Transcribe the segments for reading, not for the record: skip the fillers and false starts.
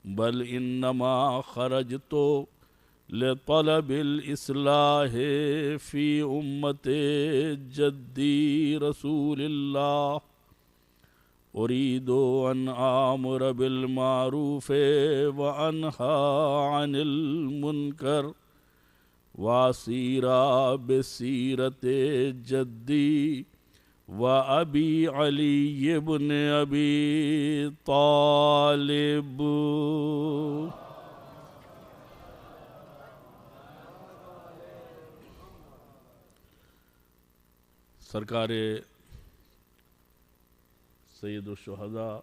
بل انما خرجت لطلب الاصلاح فی امت جدی رسول اللہ اريد ان آمر بالمعروف وانہى عن المنکر واسیر بسیرت جدی وابی علی بن ابی طالب. سرکار سید الشہداء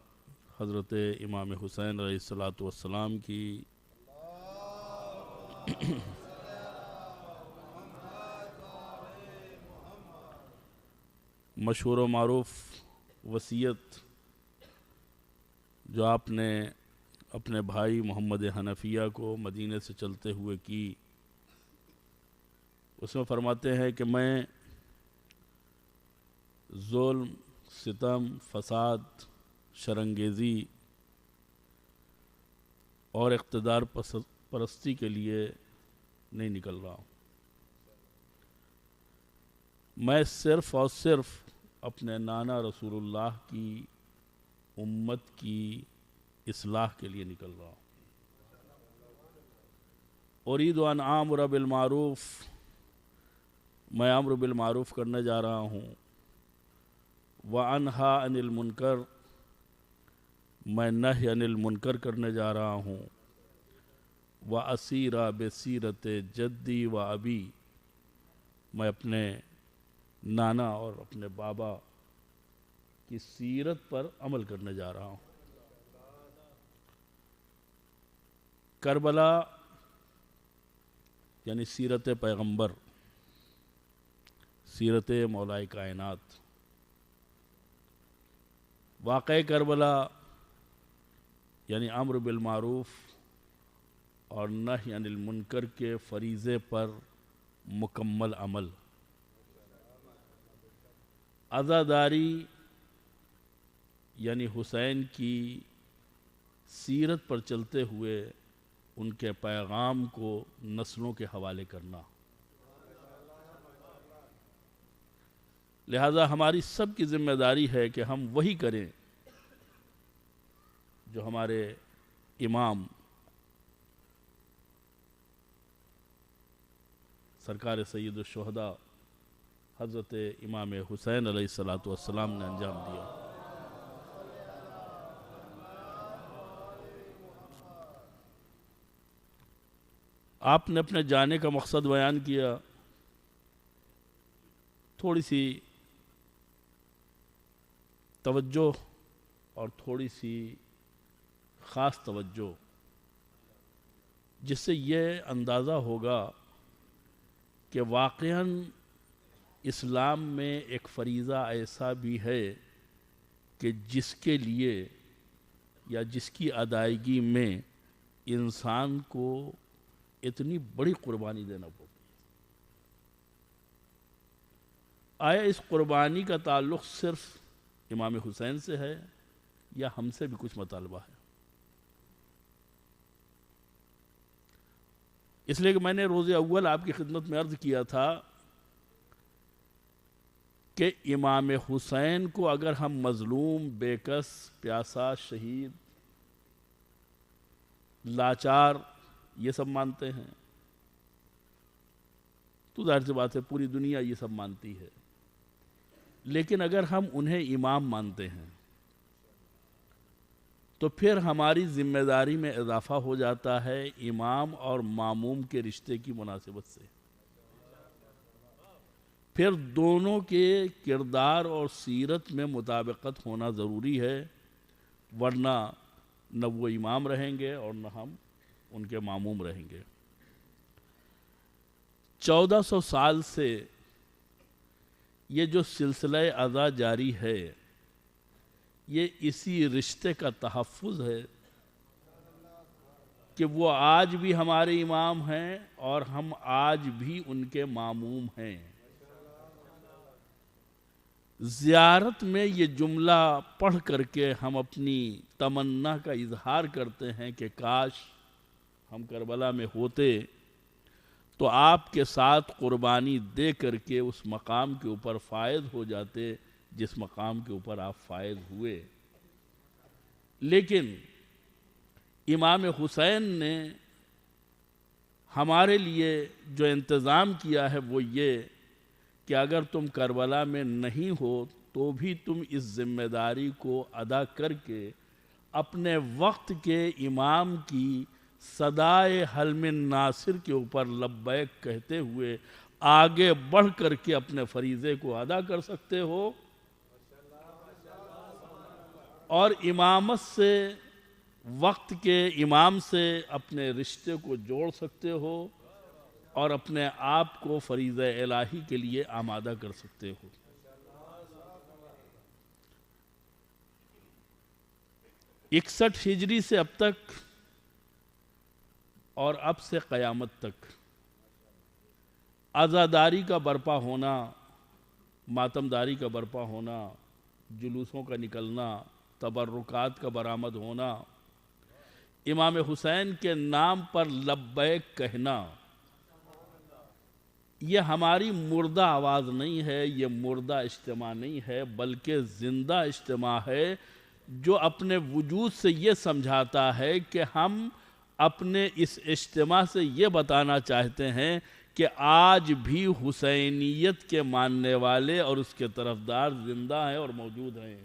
حضرت امام حسین علیہ الصلاۃ والسلام کی مشہور و معروف وصیت جو آپ نے اپنے بھائی محمد حنفیہ کو مدینے سے چلتے ہوئے کی، اس میں فرماتے ہیں کہ میں ظلم، ستم، فساد، شرانگیزی اور اقتدار پرستی کے لیے نہیں نکل رہا ہوں. میں صرف اور صرف اپنے نانا رسول اللہ کی امت کی اصلاح کے لیے نکل رہا ہوں. اريد ان آمر بالمعروف، میں امر بالمعروف کرنے جا رہا ہوں. وانہا عن المنکر، میں نہی عن المنکر کرنے جا رہا ہوں. واسیر بسیرت جدی و ابی، میں اپنے نانا اور اپنے بابا کی سیرت پر عمل کرنے جا رہا ہوں. کربلا یعنی سیرت پیغمبر، سیرت مولا کائنات. واقع کربلا یعنی امر بالمعروف اور نہی عن المنکر کے فریضے پر مکمل عمل. عزاداری یعنی حسین کی سیرت پر چلتے ہوئے ان کے پیغام کو نسلوں کے حوالے کرنا. لہذا ہماری سب کی ذمہ داری ہے کہ ہم وہی کریں جو ہمارے امام سرکار سید الشہداء حضرت امام حسین علیہ الصلاۃ والسلام نے انجام دیا. آپ نے اپنے جانے کا مقصد بیان کیا. تھوڑی سی توجہ اور تھوڑی سی خاص توجہ، جس سے یہ اندازہ ہوگا کہ واقعاً اسلام میں ایک فریضہ ایسا بھی ہے کہ جس کے لیے یا جس کی ادائیگی میں انسان کو اتنی بڑی قربانی دینا پڑتی ہے. آیا اس قربانی کا تعلق صرف امام حسین سے ہے یا ہم سے بھی کچھ مطالبہ ہے؟ اس لیے کہ میں نے روز اول آپ کی خدمت میں عرض کیا تھا کہ امام حسین کو اگر ہم مظلوم، بے کس، پیاسا، شہید، لاچار یہ سب مانتے ہیں تو ظاہر سی بات ہے پوری دنیا یہ سب مانتی ہے. لیکن اگر ہم انہیں امام مانتے ہیں تو پھر ہماری ذمہ داری میں اضافہ ہو جاتا ہے امام اور ماموم کے رشتے کی مناسبت سے. پھر دونوں کے کردار اور سیرت میں مطابقت ہونا ضروری ہے، ورنہ نہ وہ امام رہیں گے اور نہ ہم ان کے ماموم رہیں گے. 1400 سال سے یہ جو سلسلہ ازا جاری ہے یہ اسی رشتے کا تحفظ ہے کہ وہ آج بھی ہمارے امام ہیں اور ہم آج بھی ان کے ماموم ہیں. زیارت میں یہ جملہ پڑھ کر کے ہم اپنی تمنا کا اظہار کرتے ہیں کہ کاش ہم کربلا میں ہوتے تو آپ کے ساتھ قربانی دے کر کے اس مقام کے اوپر فائز ہو جاتے جس مقام کے اوپر آپ فائز ہوئے۔ لیکن امام حسین نے ہمارے لیے جو انتظام کیا ہے وہ یہ کہ اگر تم کربلا میں نہیں ہو تو بھی تم اس ذمہ داری کو ادا کر کے اپنے وقت کے امام کی صدائے حل من ناصر کے اوپر لبیک کہتے ہوئے آگے بڑھ کر کے اپنے فریضے کو ادا کر سکتے ہو، اور امامت سے، وقت کے امام سے اپنے رشتے کو جوڑ سکتے ہو، اور اپنے آپ کو فریضہ الہی کے لیے آمادہ کر سکتے ہو۔ 61 ہجری سے اب تک اور اب سے قیامت تک عزاداری کا برپا ہونا، ماتمداری کا برپا ہونا، جلوسوں کا نکلنا، تبرکات کا برآمد ہونا، امام حسین کے نام پر لبیک کہنا، یہ ہماری مردہ آواز نہیں ہے، یہ مردہ اجتماع نہیں ہے، بلکہ زندہ اجتماع ہے جو اپنے وجود سے یہ سمجھاتا ہے کہ ہم اپنے اس اجتماع سے یہ بتانا چاہتے ہیں کہ آج بھی حسینیت کے ماننے والے اور اس کے طرفدار زندہ ہیں اور موجود ہیں۔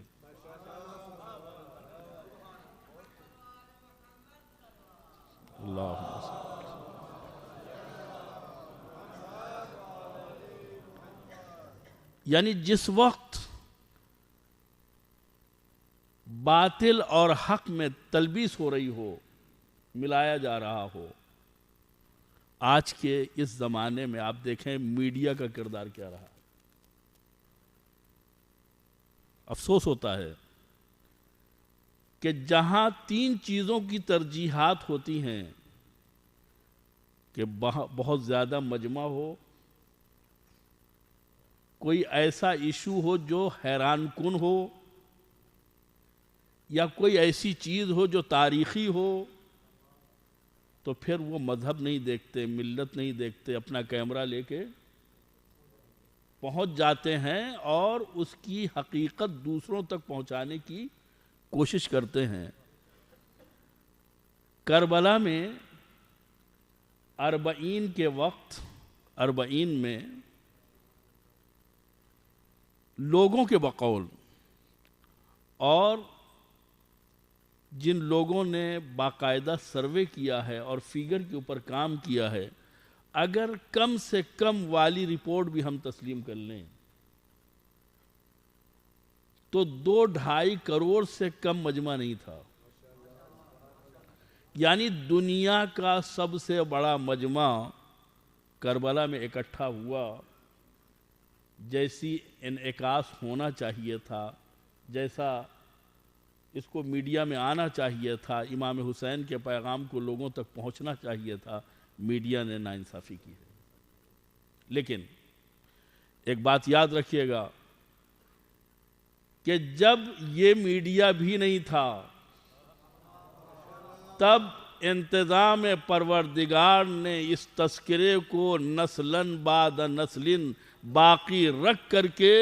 اللہم صل۔ یعنی جس وقت باطل اور حق میں تلبیس ہو رہی ہو، ملایا جا رہا ہو، آج کے اس زمانے میں آپ دیکھیں میڈیا کا کردار کیا رہا۔ افسوس ہوتا ہے کہ جہاں 3 چیزوں کی ترجیحات ہوتی ہیں کہ بہت زیادہ مجمع ہو، کوئی ایسا ایشو ہو جو حیران کن ہو، یا کوئی ایسی چیز ہو جو تاریخی ہو، تو پھر وہ مذہب نہیں دیکھتے، ملت نہیں دیکھتے، اپنا کیمرہ لے کے پہنچ جاتے ہیں اور اس کی حقیقت دوسروں تک پہنچانے کی کوشش کرتے ہیں۔ کربلا میں 40 کے وقت، 40 میں لوگوں کے بقول اور جن لوگوں نے باقاعدہ سروے کیا ہے اور فیگر کے اوپر کام کیا ہے، اگر کم سے کم والی رپورٹ بھی ہم تسلیم کر لیں تو 2-2.5 کروڑ سے کم مجمع نہیں تھا۔ یعنی دنیا کا سب سے بڑا مجمع کربلا میں اکٹھا ہوا، جیسی انعکاس ہونا چاہیے تھا، جیسا اس کو میڈیا میں آنا چاہیے تھا، امام حسین کے پیغام کو لوگوں تک پہنچنا چاہیے تھا، میڈیا نے ناانصافی کی ہے۔ لیکن ایک بات یاد رکھیے گا کہ جب یہ میڈیا بھی نہیں تھا، تب انتظام پروردگار نے اس تذکرے کو نسلاً بعد نسل باقی رکھ کر کے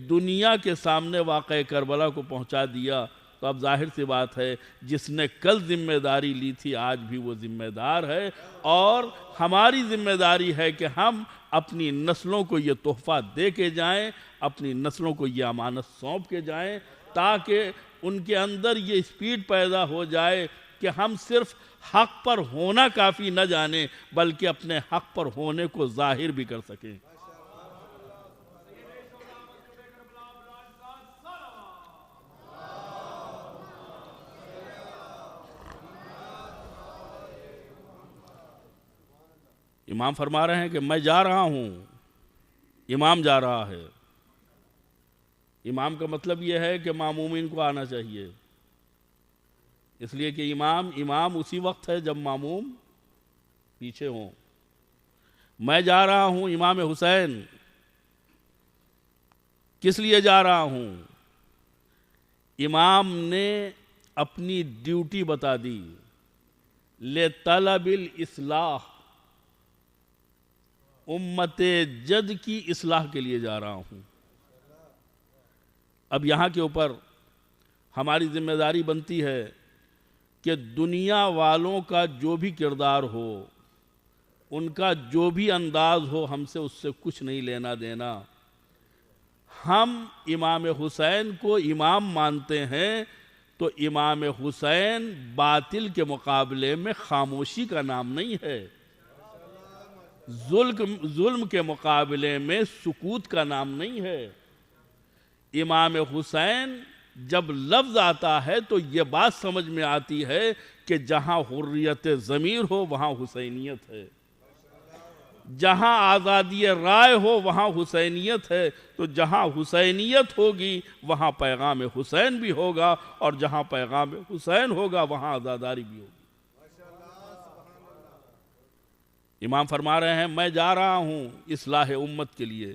دنیا کے سامنے واقع کربلا کو پہنچا دیا۔ تو اب ظاہر سی بات ہے جس نے کل ذمہ داری لی تھی آج بھی وہ ذمہ دار ہے، اور ہماری ذمہ داری ہے کہ ہم اپنی نسلوں کو یہ تحفہ دے کے جائیں، اپنی نسلوں کو یہ امانت سونپ کے جائیں، تاکہ ان کے اندر یہ اسپیڈ پیدا ہو جائے کہ ہم صرف حق پر ہونا کافی نہ جانیں بلکہ اپنے حق پر ہونے کو ظاہر بھی کر سکیں۔ امام فرما رہے ہیں کہ میں جا رہا ہوں، امام جا رہا ہے۔ امام کا مطلب یہ ہے کہ مامومین کو آنا چاہیے، اس لیے کہ امام اسی وقت ہے جب ماموم پیچھے ہوں۔ میں جا رہا ہوں امام حسین کس لیے جا رہا ہوں؟ امام نے اپنی ڈیوٹی بتا دی، لِطَلَبِ الْإِصْلَاحِ، امت جد کی اصلاح کے لیے جا رہا ہوں۔ اب یہاں کے اوپر ہماری ذمہ داری بنتی ہے کہ دنیا والوں کا جو بھی کردار ہو، ان کا جو بھی انداز ہو، ہم سے اس سے کچھ نہیں لینا دینا۔ ہم امام حسین کو امام مانتے ہیں تو امام حسین باطل کے مقابلے میں خاموشی کا نام نہیں ہے، ظلم کے مقابلے میں سکوت کا نام نہیں ہے۔ امام حسین جب لفظ آتا ہے تو یہ بات سمجھ میں آتی ہے کہ جہاں حریت ضمیر ہو وہاں حسینیت ہے، جہاں آزادی رائے ہو وہاں حسینیت ہے، تو جہاں حسینیت ہوگی وہاں پیغام حسین بھی ہوگا، اور جہاں پیغام حسین ہوگا وہاں آزاداری بھی ہوگی۔ امام فرما رہے ہیں میں جا رہا ہوں اصلاح امت کے لیے۔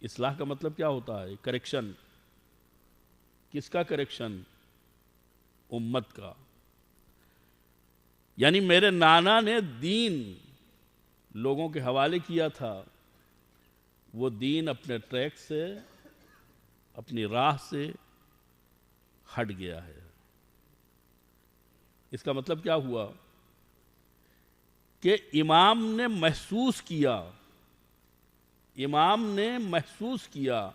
اصلاح کا مطلب کیا ہوتا ہے؟ کریکشن۔ کس کا کریکشن؟ امت کا۔ یعنی میرے نانا نے دین لوگوں کے حوالے کیا تھا، وہ دین اپنے ٹریک سے، اپنی راہ سے ہٹ گیا ہے۔ اس کا مطلب کیا ہوا؟ کہ امام نے محسوس کیا، امام نے محسوس کیا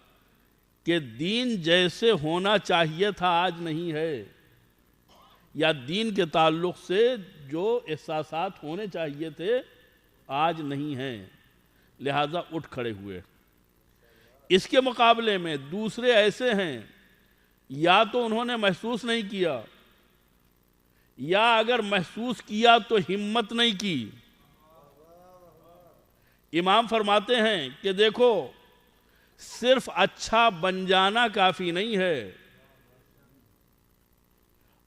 کہ دین جیسے ہونا چاہیے تھا آج نہیں ہے، یا دین کے تعلق سے جو احساسات ہونے چاہیے تھے آج نہیں ہیں، لہذا اٹھ کھڑے ہوئے۔ اس کے مقابلے میں دوسرے ایسے ہیں، یا تو انہوں نے محسوس نہیں کیا، یا اگر محسوس کیا تو ہمت نہیں کی۔ امام فرماتے ہیں کہ دیکھو صرف اچھا بن جانا کافی نہیں ہے،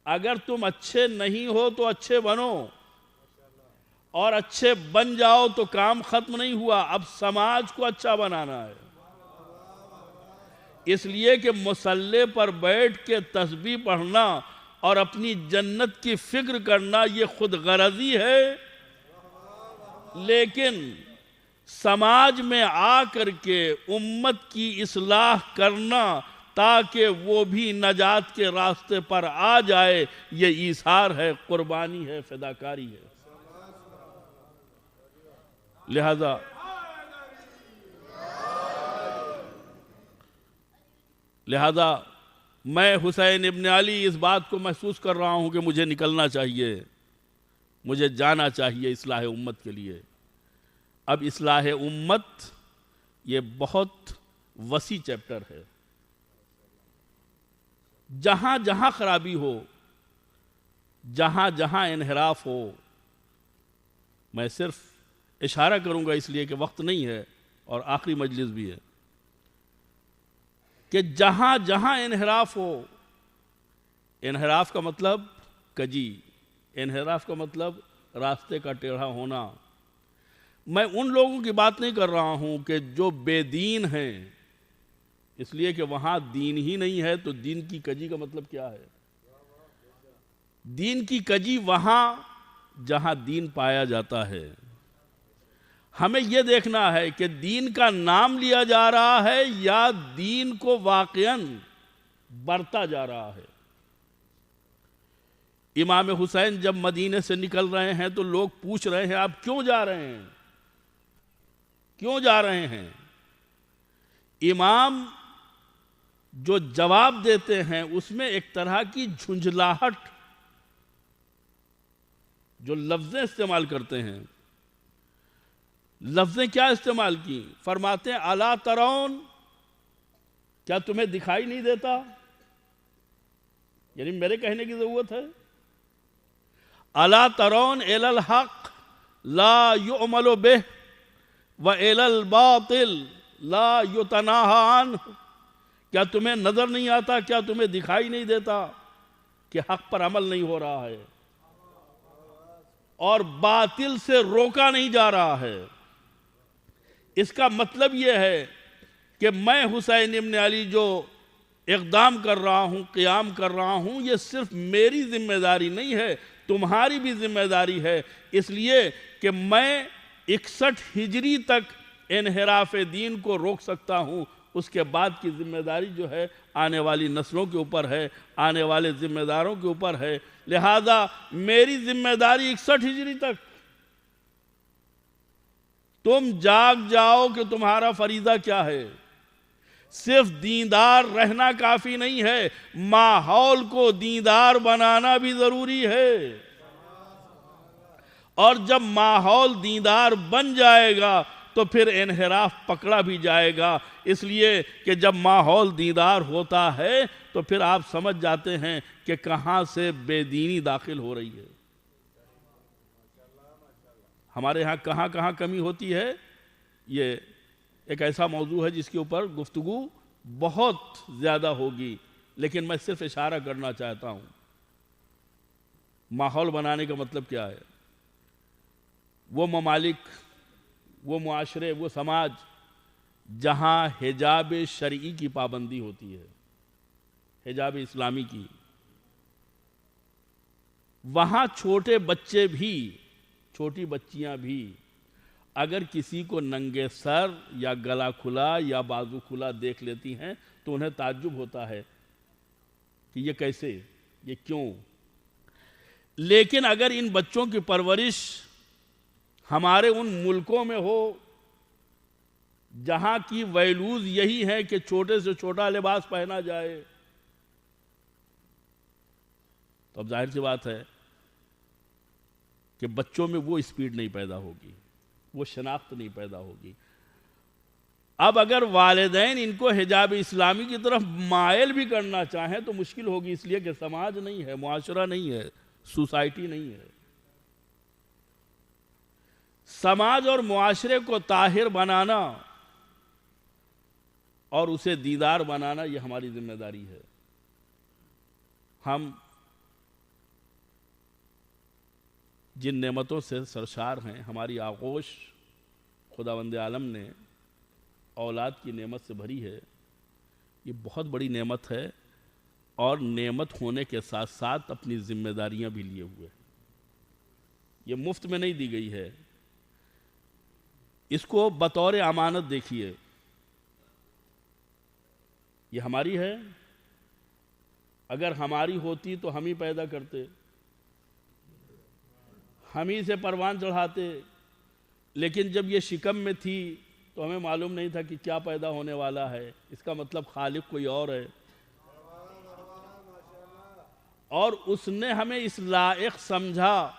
اگر تم اچھے نہیں ہو تو اچھے بنو، اور اچھے بن جاؤ تو کام ختم نہیں ہوا، اب سماج کو اچھا بنانا ہے۔ اس لیے کہ مصلی پر بیٹھ کے تسبیح پڑھنا اور اپنی جنت کی فکر کرنا یہ خود غرضی ہے، لیکن سماج میں آ کر کے امت کی اصلاح کرنا تاکہ وہ بھی نجات کے راستے پر آ جائے، یہ ایثار ہے، قربانی ہے، فداکاری ہے۔ لہذا میں حسین ابن علی اس بات کو محسوس کر رہا ہوں کہ مجھے نکلنا چاہیے، مجھے جانا چاہیے اصلاح امت کے لیے۔ اب اصلاح امت یہ بہت وسیع چیپٹر ہے، جہاں جہاں خرابی ہو، جہاں جہاں انحراف ہو، میں صرف اشارہ کروں گا اس لیے کہ وقت نہیں ہے اور آخری مجلس بھی ہے، کہ جہاں جہاں انحراف ہو، انحراف کا مطلب کجی، انحراف کا مطلب راستے کا ٹیڑھا ہونا۔ میں ان لوگوں کی بات نہیں کر رہا ہوں کہ جو بے دین ہیں، اس لیے کہ وہاں دین ہی نہیں ہے، تو دین کی کجی کا مطلب کیا ہے؟ دین کی کجی وہاں جہاں دین پایا جاتا ہے۔ ہمیں یہ دیکھنا ہے کہ دین کا نام لیا جا رہا ہے یا دین کو واقعاً برتا جا رہا ہے۔ امام حسین جب مدینے سے نکل رہے ہیں تو لوگ پوچھ رہے ہیں آپ کیوں جا رہے ہیں؟ کیوں جا رہے ہیں؟ امام جو جواب دیتے ہیں اس میں ایک طرح کی جھنجھلاہٹ، جو لفظیں استعمال کرتے ہیں، لفظیں کیا استعمال کی؟ فرماتے ہیں الا ترون، کیا تمہیں دکھائی نہیں دیتا؟ یعنی میرے کہنے کی ضرورت ہے؟ الا ترون الی الحق لا یعمل بہ والی الباطل لا یتناہی عنہ، کیا تمہیں نظر نہیں آتا، کیا تمہیں دکھائی نہیں دیتا کہ حق پر عمل نہیں ہو رہا ہے اور باطل سے روکا نہیں جا رہا ہے؟ اس کا مطلب یہ ہے کہ میں حسین ابن علی جو اقدام کر رہا ہوں، قیام کر رہا ہوں، یہ صرف میری ذمہ داری نہیں ہے، تمہاری بھی ذمہ داری ہے، اس لیے کہ میں 61 ہجری تک انحراف دین کو روک سکتا ہوں، اس کے بعد کی ذمہ داری جو ہے آنے والی نسلوں کے اوپر ہے، آنے والے ذمہ داروں کے اوپر ہے، لہذا میری ذمہ داری 61 ہجری تک۔ تم جاگ جاؤ کہ تمہارا فریضہ کیا ہے۔ صرف دیندار رہنا کافی نہیں ہے، ماحول کو دیندار بنانا بھی ضروری ہے، اور جب ماحول دیندار بن جائے گا تو پھر انحراف پکڑا بھی جائے گا، اس لیے کہ جب ماحول دیندار ہوتا ہے تو پھر آپ سمجھ جاتے ہیں کہ کہاں سے بے دینی داخل ہو رہی ہے۔ ہمارے ہاں کہاں کہاں کمی ہوتی ہے، یہ ایک ایسا موضوع ہے جس کے اوپر گفتگو بہت زیادہ ہوگی، لیکن میں صرف اشارہ کرنا چاہتا ہوں۔ ماحول بنانے کا مطلب کیا ہے؟ وہ ممالک، وہ معاشرے، وہ سماج جہاں حجاب شرعی کی پابندی ہوتی ہے، حجاب اسلامی کی، وہاں چھوٹے بچے بھی، چھوٹی بچیاں بھی اگر کسی کو ننگے سر یا گلا کھلا یا بازو کھلا دیکھ لیتی ہیں تو انہیں تعجب ہوتا ہے کہ یہ کیسے، یہ کیوں۔ لیکن اگر ان بچوں کی پرورش ہمارے ان ملکوں میں ہو جہاں کی ویلوز یہی ہے کہ چھوٹے سے چھوٹا لباس پہنا جائے، تو اب ظاہر سی بات ہے کہ بچوں میں وہ اسپیڈ نہیں پیدا ہوگی، وہ شناخت نہیں پیدا ہوگی۔ اب اگر والدین ان کو حجاب اسلامی کی طرف مائل بھی کرنا چاہیں تو مشکل ہوگی، اس لیے کہ سماج نہیں ہے، معاشرہ نہیں ہے، سوسائٹی نہیں ہے۔ سماج اور معاشرے کو طاہر بنانا اور اسے دیدار بنانا یہ ہماری ذمہ داری ہے۔ ہم جن نعمتوں سے سرشار ہیں، ہماری آغوش خداوند عالم نے اولاد کی نعمت سے بھری ہے، یہ بہت بڑی نعمت ہے، اور نعمت ہونے کے ساتھ ساتھ اپنی ذمہ داریاں بھی لیے ہوئے، یہ مفت میں نہیں دی گئی ہے۔ اس کو بطور امانت دیکھیے، یہ ہماری ہے، اگر ہماری ہوتی تو ہم ہی پیدا کرتے، ہم ہی سے پروان چڑھاتے، لیکن جب یہ شکم میں تھی تو ہمیں معلوم نہیں تھا کہ کیا پیدا ہونے والا ہے، اس کا مطلب خالق کوئی اور ہے، اور اس نے ہمیں اس لائق سمجھا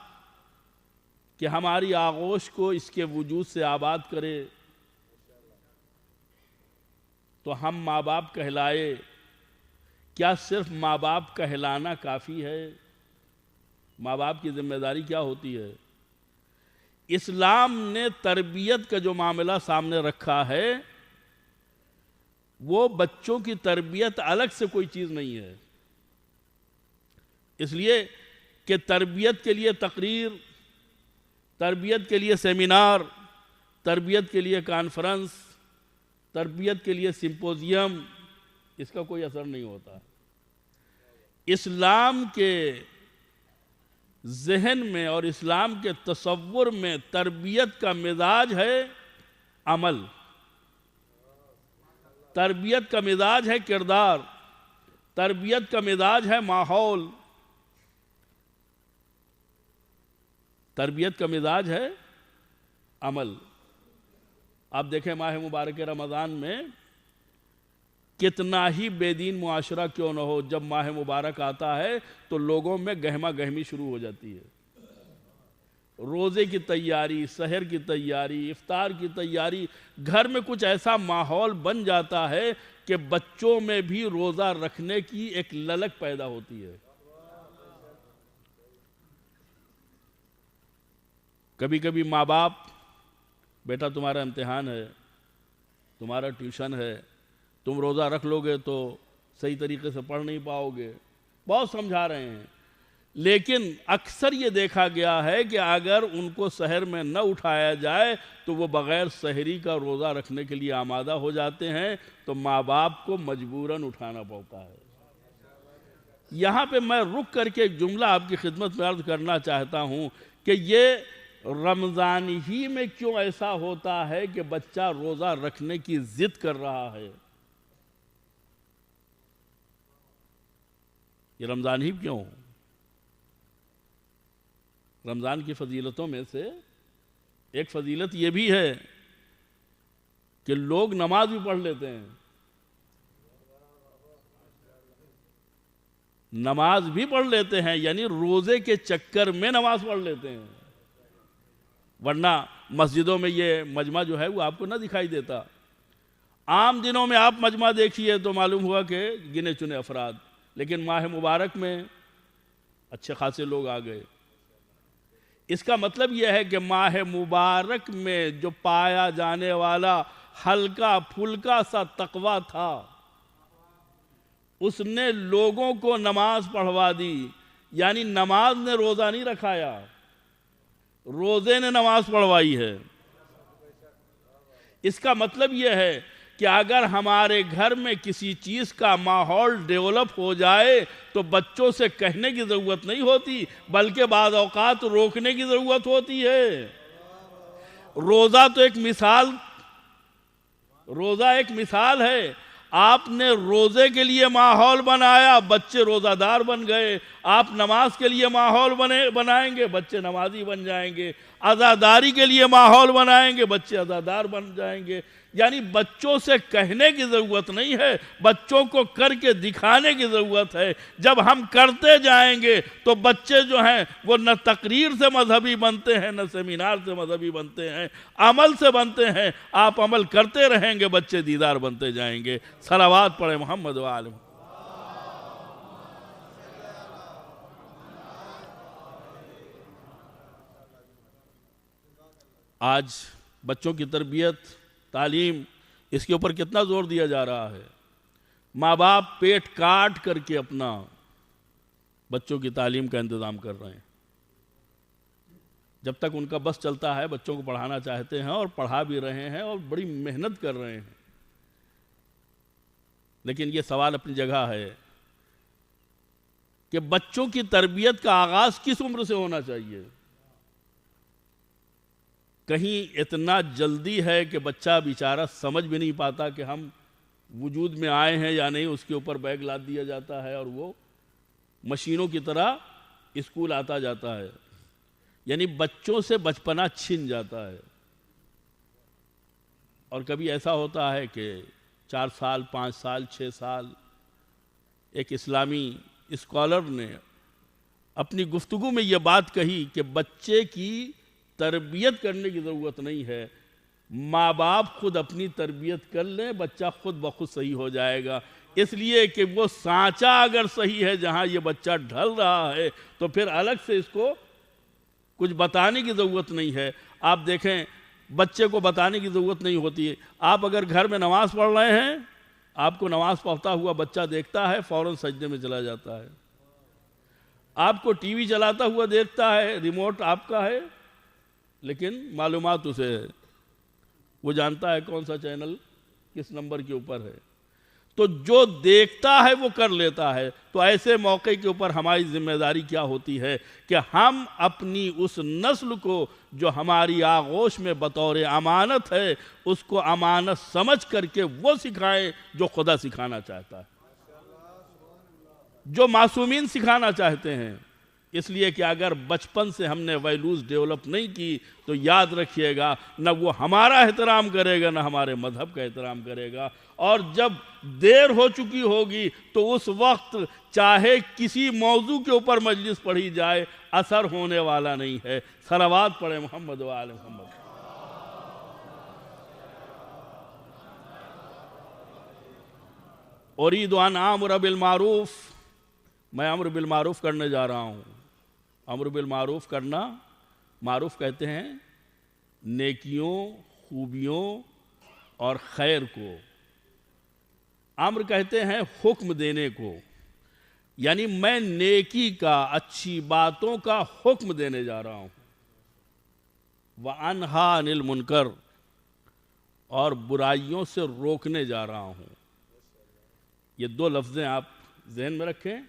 کہ ہماری آغوش کو اس کے وجود سے آباد کرے، تو ہم ماں باپ کہلائے۔ کیا صرف ماں باپ کہلانا کافی ہے؟ ماں باپ کی ذمہ داری کیا ہوتی ہے؟ اسلام نے تربیت کا جو معاملہ سامنے رکھا ہے وہ بچوں کی تربیت الگ سے کوئی چیز نہیں ہے، اس لیے کہ تربیت کے لیے تقریر، تربیت کے لیے سیمینار، تربیت کے لیے کانفرنس، تربیت کے لیے سمپوزیم، اس کا کوئی اثر نہیں ہوتا۔ اسلام کے ذہن میں اور اسلام کے تصور میں تربیت کا مزاج ہے عمل، تربیت کا مزاج ہے کردار، تربیت کا مزاج ہے ماحول، تربیت کا مزاج ہے عمل۔ آپ دیکھیں ماہ مبارک رمضان میں کتنا ہی بے دین معاشرہ کیوں نہ ہو، جب ماہ مبارک آتا ہے تو لوگوں میں گہما گہمی شروع ہو جاتی ہے، روزے کی تیاری، سحر کی تیاری، افطار کی تیاری، گھر میں کچھ ایسا ماحول بن جاتا ہے کہ بچوں میں بھی روزہ رکھنے کی ایک للک پیدا ہوتی ہے۔ کبھی کبھی ماں باپ، بیٹا تمہارا امتحان ہے، تمہارا ٹیوشن ہے، تم روزہ رکھ لو گے تو صحیح طریقے سے پڑھ نہیں پاؤ گے، بہت سمجھا رہے ہیں، لیکن اکثر یہ دیکھا گیا ہے کہ اگر ان کو سحر میں نہ اٹھایا جائے تو وہ بغیر سحری کا روزہ رکھنے کے لیے آمادہ ہو جاتے ہیں، تو ماں باپ کو مجبوراً اٹھانا پڑتا ہے۔ یہاں پہ میں رک کر کے ایک جملہ آپ کی خدمت میں عرض کرنا چاہتا ہوں کہ یہ رمضان ہی میں کیوں ایسا ہوتا ہے کہ بچہ روزہ رکھنے کی ضد کر رہا ہے؟ یہ رمضان ہی کیوں؟ رمضان کی فضیلتوں میں سے ایک فضیلت یہ بھی ہے کہ لوگ نماز بھی پڑھ لیتے ہیں، نماز بھی پڑھ لیتے ہیں، یعنی روزے کے چکر میں نماز پڑھ لیتے ہیں، ورنہ مسجدوں میں یہ مجمع جو ہے وہ آپ کو نہ دکھائی دیتا۔ عام دنوں میں آپ مجمع دیکھیے تو معلوم ہوا کہ گنے چنے افراد، لیکن ماہ مبارک میں اچھے خاصے لوگ آ گئے۔ اس کا مطلب یہ ہے کہ ماہ مبارک میں جو پایا جانے والا ہلکا پھلکا سا تقویٰ تھا، اس نے لوگوں کو نماز پڑھوا دی، یعنی نماز نے روزہ نہیں رکھایا، روزے نے نماز پڑھوائی ہے۔ اس کا مطلب یہ ہے کہ اگر ہمارے گھر میں کسی چیز کا ماحول ڈیولپ ہو جائے تو بچوں سے کہنے کی ضرورت نہیں ہوتی، بلکہ بعض اوقات روکنے کی ضرورت ہوتی ہے۔ روزہ تو ایک مثال ہے۔ آپ نے روزے کے لیے ماحول بنایا، بچے روزہ دار بن گئے۔ آپ نماز کے لیے ماحول بنائیں گے، بچے نمازی بن جائیں گے۔ عزاداری کے لیے ماحول بنائیں گے، بچے عزادار بن جائیں گے۔ یعنی بچوں سے کہنے کی ضرورت نہیں ہے، بچوں کو کر کے دکھانے کی ضرورت ہے۔ جب ہم کرتے جائیں گے تو بچے جو ہیں وہ نہ تقریر سے مذہبی بنتے ہیں، نہ سیمینار سے مذہبی بنتے ہیں، عمل سے بنتے ہیں۔ آپ عمل کرتے رہیں گے، بچے دیدار بنتے جائیں گے۔ صلوات پڑھیں محمد و آل محمد۔ آج بچوں کی تربیت، تعلیم، اس کے اوپر کتنا زور دیا جا رہا ہے۔ ماں باپ پیٹ کاٹ کر کے اپنا بچوں کی تعلیم کا انتظام کر رہے ہیں۔ جب تک ان کا بس چلتا ہے بچوں کو پڑھانا چاہتے ہیں، اور پڑھا بھی رہے ہیں، اور بڑی محنت کر رہے ہیں۔ لیکن یہ سوال اپنی جگہ ہے کہ بچوں کی تربیت کا آغاز کس عمر سے ہونا چاہیے؟ کہیں اتنا جلدی ہے کہ بچہ بیچارہ سمجھ بھی نہیں پاتا کہ ہم وجود میں آئے ہیں یا نہیں، اس کے اوپر بیگ لاد دیا جاتا ہے اور وہ مشینوں کی طرح اسکول آتا جاتا ہے۔ یعنی بچوں سے بچپنا چھن جاتا ہے۔ اور کبھی ایسا ہوتا ہے کہ 4 سال، 5 سال، 6 سال۔ ایک اسلامی اسکالر نے اپنی گفتگو میں یہ بات کہی کہ بچے کی تربیت کرنے کی ضرورت نہیں ہے، ماں باپ خود اپنی تربیت کر لیں، بچہ خود بخود صحیح ہو جائے گا۔ اس لیے کہ وہ سانچہ اگر صحیح ہے جہاں یہ بچہ ڈھل رہا ہے تو پھر الگ سے اس کو کچھ بتانے کی ضرورت نہیں ہے۔ آپ دیکھیں، بچے کو بتانے کی ضرورت نہیں ہوتی ہے۔ آپ اگر گھر میں نماز پڑھ رہے ہیں، آپ کو نماز پڑھتا ہوا بچہ دیکھتا ہے، فوراً سجدے میں چلا جاتا ہے۔ آپ کو ٹی وی چلاتا ہوا دیکھتا ہے، ریموٹ آپ کا ہے، لیکن معلومات اسے ہے، وہ جانتا ہے کون سا چینل کس نمبر کے اوپر ہے۔ تو جو دیکھتا ہے وہ کر لیتا ہے۔ تو ایسے موقع کے اوپر ہماری ذمہ داری کیا ہوتی ہے کہ ہم اپنی اس نسل کو جو ہماری آغوش میں بطور امانت ہے، اس کو امانت سمجھ کر کے وہ سکھائیں جو خدا سکھانا چاہتا ہے، جو معصومین سکھانا چاہتے ہیں۔ اس لیے کہ اگر بچپن سے ہم نے ویلیوز ڈیولپ نہیں کی تو یاد رکھیے گا، نہ وہ ہمارا احترام کرے گا، نہ ہمارے مذہب کا احترام کرے گا۔ اور جب دیر ہو چکی ہوگی تو اس وقت چاہے کسی موضوع کے اوپر مجلس پڑھی جائے، اثر ہونے والا نہیں ہے۔ صلوات پڑھیں محمد و آل محمد۔ اريد ان آمر بالمعروف، میں امر بالمعروف کرنے جا رہا ہوں۔ امر بالمعروف کرنا، معروف کہتے ہیں نیکیوں، خوبیوں اور خیر کو، امر کہتے ہیں حکم دینے کو۔ یعنی میں نیکی کا، اچھی باتوں کا حکم دینے جا رہا ہوں، وَأَنْهَا عَنِ الْمُنْكَرِ، اور برائیوں سے روکنے جا رہا ہوں۔ یہ دو لفظیں آپ ذہن میں رکھیں،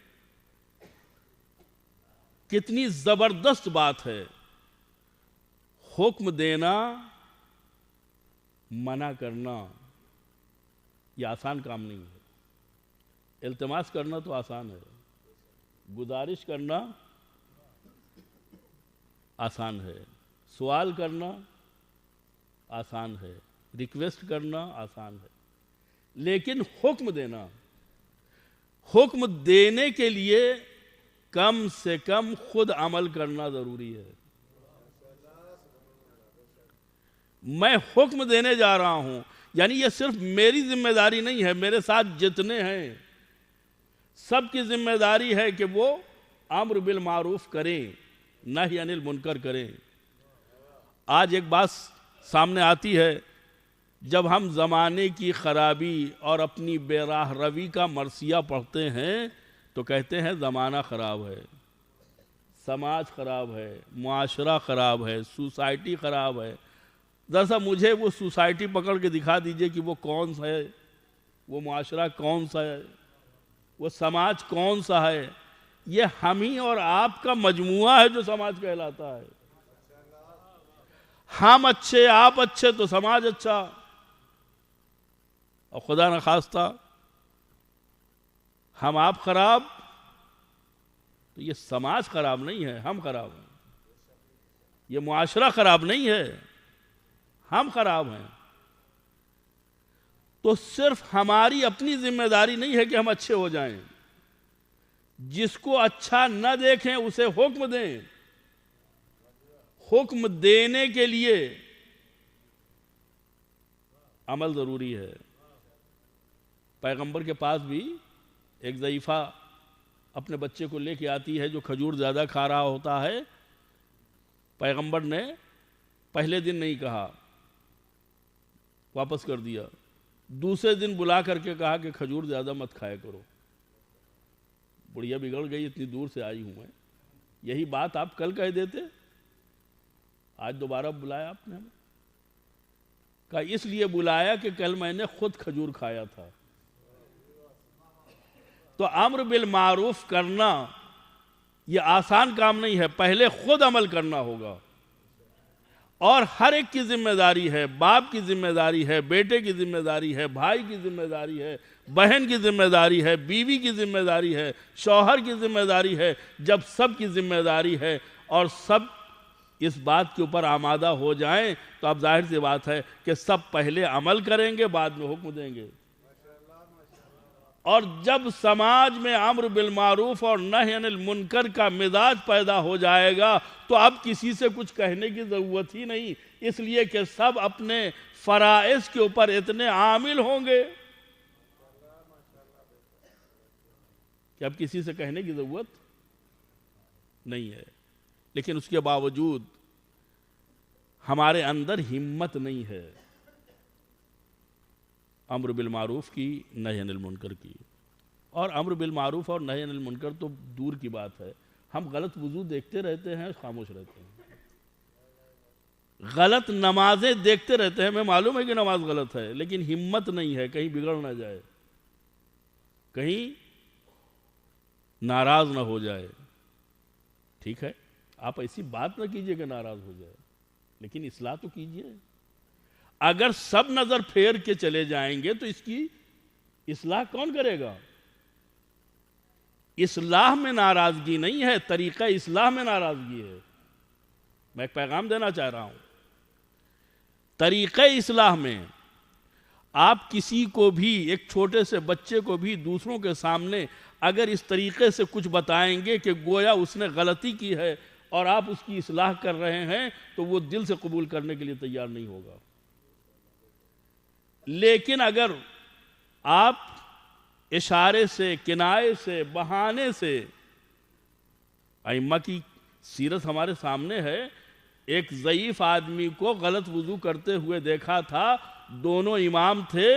کتنی زبردست بات ہے۔ حکم دینا، منع کرنا، یہ آسان کام نہیں ہے۔ التماس کرنا تو آسان ہے، گزارش کرنا آسان ہے، سوال کرنا آسان ہے، ریکویسٹ کرنا آسان ہے، لیکن حکم دینا، حکم دینے کے لیے کم سے کم خود عمل کرنا ضروری ہے۔ میں حکم دینے جا رہا ہوں، یعنی یہ صرف میری ذمہ داری نہیں ہے، میرے ساتھ جتنے ہیں سب کی ذمہ داری ہے کہ وہ امر بالمعروف کریں، نہی عن المنکر کریں۔ آج ایک بات سامنے آتی ہے، جب ہم زمانے کی خرابی اور اپنی بے راہ روی کا مرثیہ پڑھتے ہیں تو کہتے ہیں زمانہ خراب ہے، سماج خراب ہے، معاشرہ خراب ہے، سوسائٹی خراب ہے۔ ذرا مجھے وہ سوسائٹی پکڑ کے دکھا دیجئے کہ وہ کون سا ہے، وہ معاشرہ کون سا ہے، وہ سماج کون سا ہے۔ یہ ہم ہی اور آپ کا مجموعہ ہے جو سماج کہلاتا ہے۔ ہم اچھے، آپ اچھے تو سماج اچھا، اور خدا نخواستہ ہم آپ خراب تو یہ سماج خراب نہیں ہے، ہم خراب ہیں۔ یہ معاشرہ خراب نہیں ہے، ہم خراب ہیں۔ تو صرف ہماری اپنی ذمہ داری نہیں ہے کہ ہم اچھے ہو جائیں، جس کو اچھا نہ دیکھیں اسے حکم دیں۔ حکم دینے کے لیے عمل ضروری ہے۔ پیغمبر کے پاس بھی ایک ضعیفہ اپنے بچے کو لے کے آتی ہے جو کھجور زیادہ کھا رہا ہوتا ہے۔ پیغمبر نے پہلے دن نہیں کہا، واپس کر دیا۔ دوسرے دن بلا کر کے کہا کہ کھجور زیادہ مت کھایا کرو، بڑھیا بگڑ گئی، اتنی دور سے آئی ہوں میں، یہی بات آپ کل کہہ دیتے، آج دوبارہ بلایا آپ نے ہمیں؟ کہا اس لیے بلایا کہ کل میں نے خود کھجور کھایا تھا۔ تو امر بالمعروف کرنا یہ آسان کام نہیں ہے، پہلے خود عمل کرنا ہوگا، اور ہر ایک کی ذمہ داری ہے، باپ کی ذمہ داری ہے، بیٹے کی ذمہ داری ہے، بھائی کی ذمہ داری ہے، بہن کی ذمہ داری ہے، بیوی کی ذمہ داری ہے، شوہر کی ذمہ داری ہے۔ جب سب کی ذمہ داری ہے اور سب اس بات کے اوپر آمادہ ہو جائیں تو اب ظاہر سی بات ہے کہ سب پہلے عمل کریں گے، بعد میں حکم دیں گے۔ اور جب سماج میں امر بالمعروف اور نہی عن المنکر کا مزاج پیدا ہو جائے گا تو اب کسی سے کچھ کہنے کی ضرورت ہی نہیں، اس لیے کہ سب اپنے فرائض کے اوپر اتنے عامل ہوں گے کہ اب کسی سے کہنے کی ضرورت نہیں ہے۔ لیکن اس کے باوجود ہمارے اندر ہمت نہیں ہے امر بالمعروف کی، نہی عن المنکر کی۔ اور امر بالمعروف اور نہی عن المنکر تو دور کی بات ہے، ہم غلط وضو دیکھتے رہتے ہیں، خاموش رہتے ہیں، غلط نمازیں دیکھتے رہتے ہیں، ہمیں معلوم ہے کہ نماز غلط ہے، لیکن ہمت نہیں ہے کہیں بگڑ نہ جائے، کہیں ناراض نہ ہو جائے۔ ٹھیک ہے، آپ ایسی بات نہ کیجئے کہ ناراض ہو جائے، لیکن اصلاح تو کیجئے۔ اگر سب نظر پھیر کے چلے جائیں گے تو اس کی اصلاح کون کرے گا؟ اصلاح میں ناراضگی نہیں ہے، طریقہ اصلاح میں ناراضگی ہے۔ میں ایک پیغام دینا چاہ رہا ہوں، طریقہ اصلاح میں آپ کسی کو بھی، ایک چھوٹے سے بچے کو بھی دوسروں کے سامنے اگر اس طریقے سے کچھ بتائیں گے کہ گویا اس نے غلطی کی ہے اور آپ اس کی اصلاح کر رہے ہیں تو وہ دل سے قبول کرنے کے لیے تیار نہیں ہوگا۔ لیکن اگر آپ اشارے سے، کنائے سے، بہانے سے، ائمہ کی سیرت ہمارے سامنے ہے، ایک ضعیف آدمی کو غلط وضو کرتے ہوئے دیکھا تھا، دونوں امام تھے،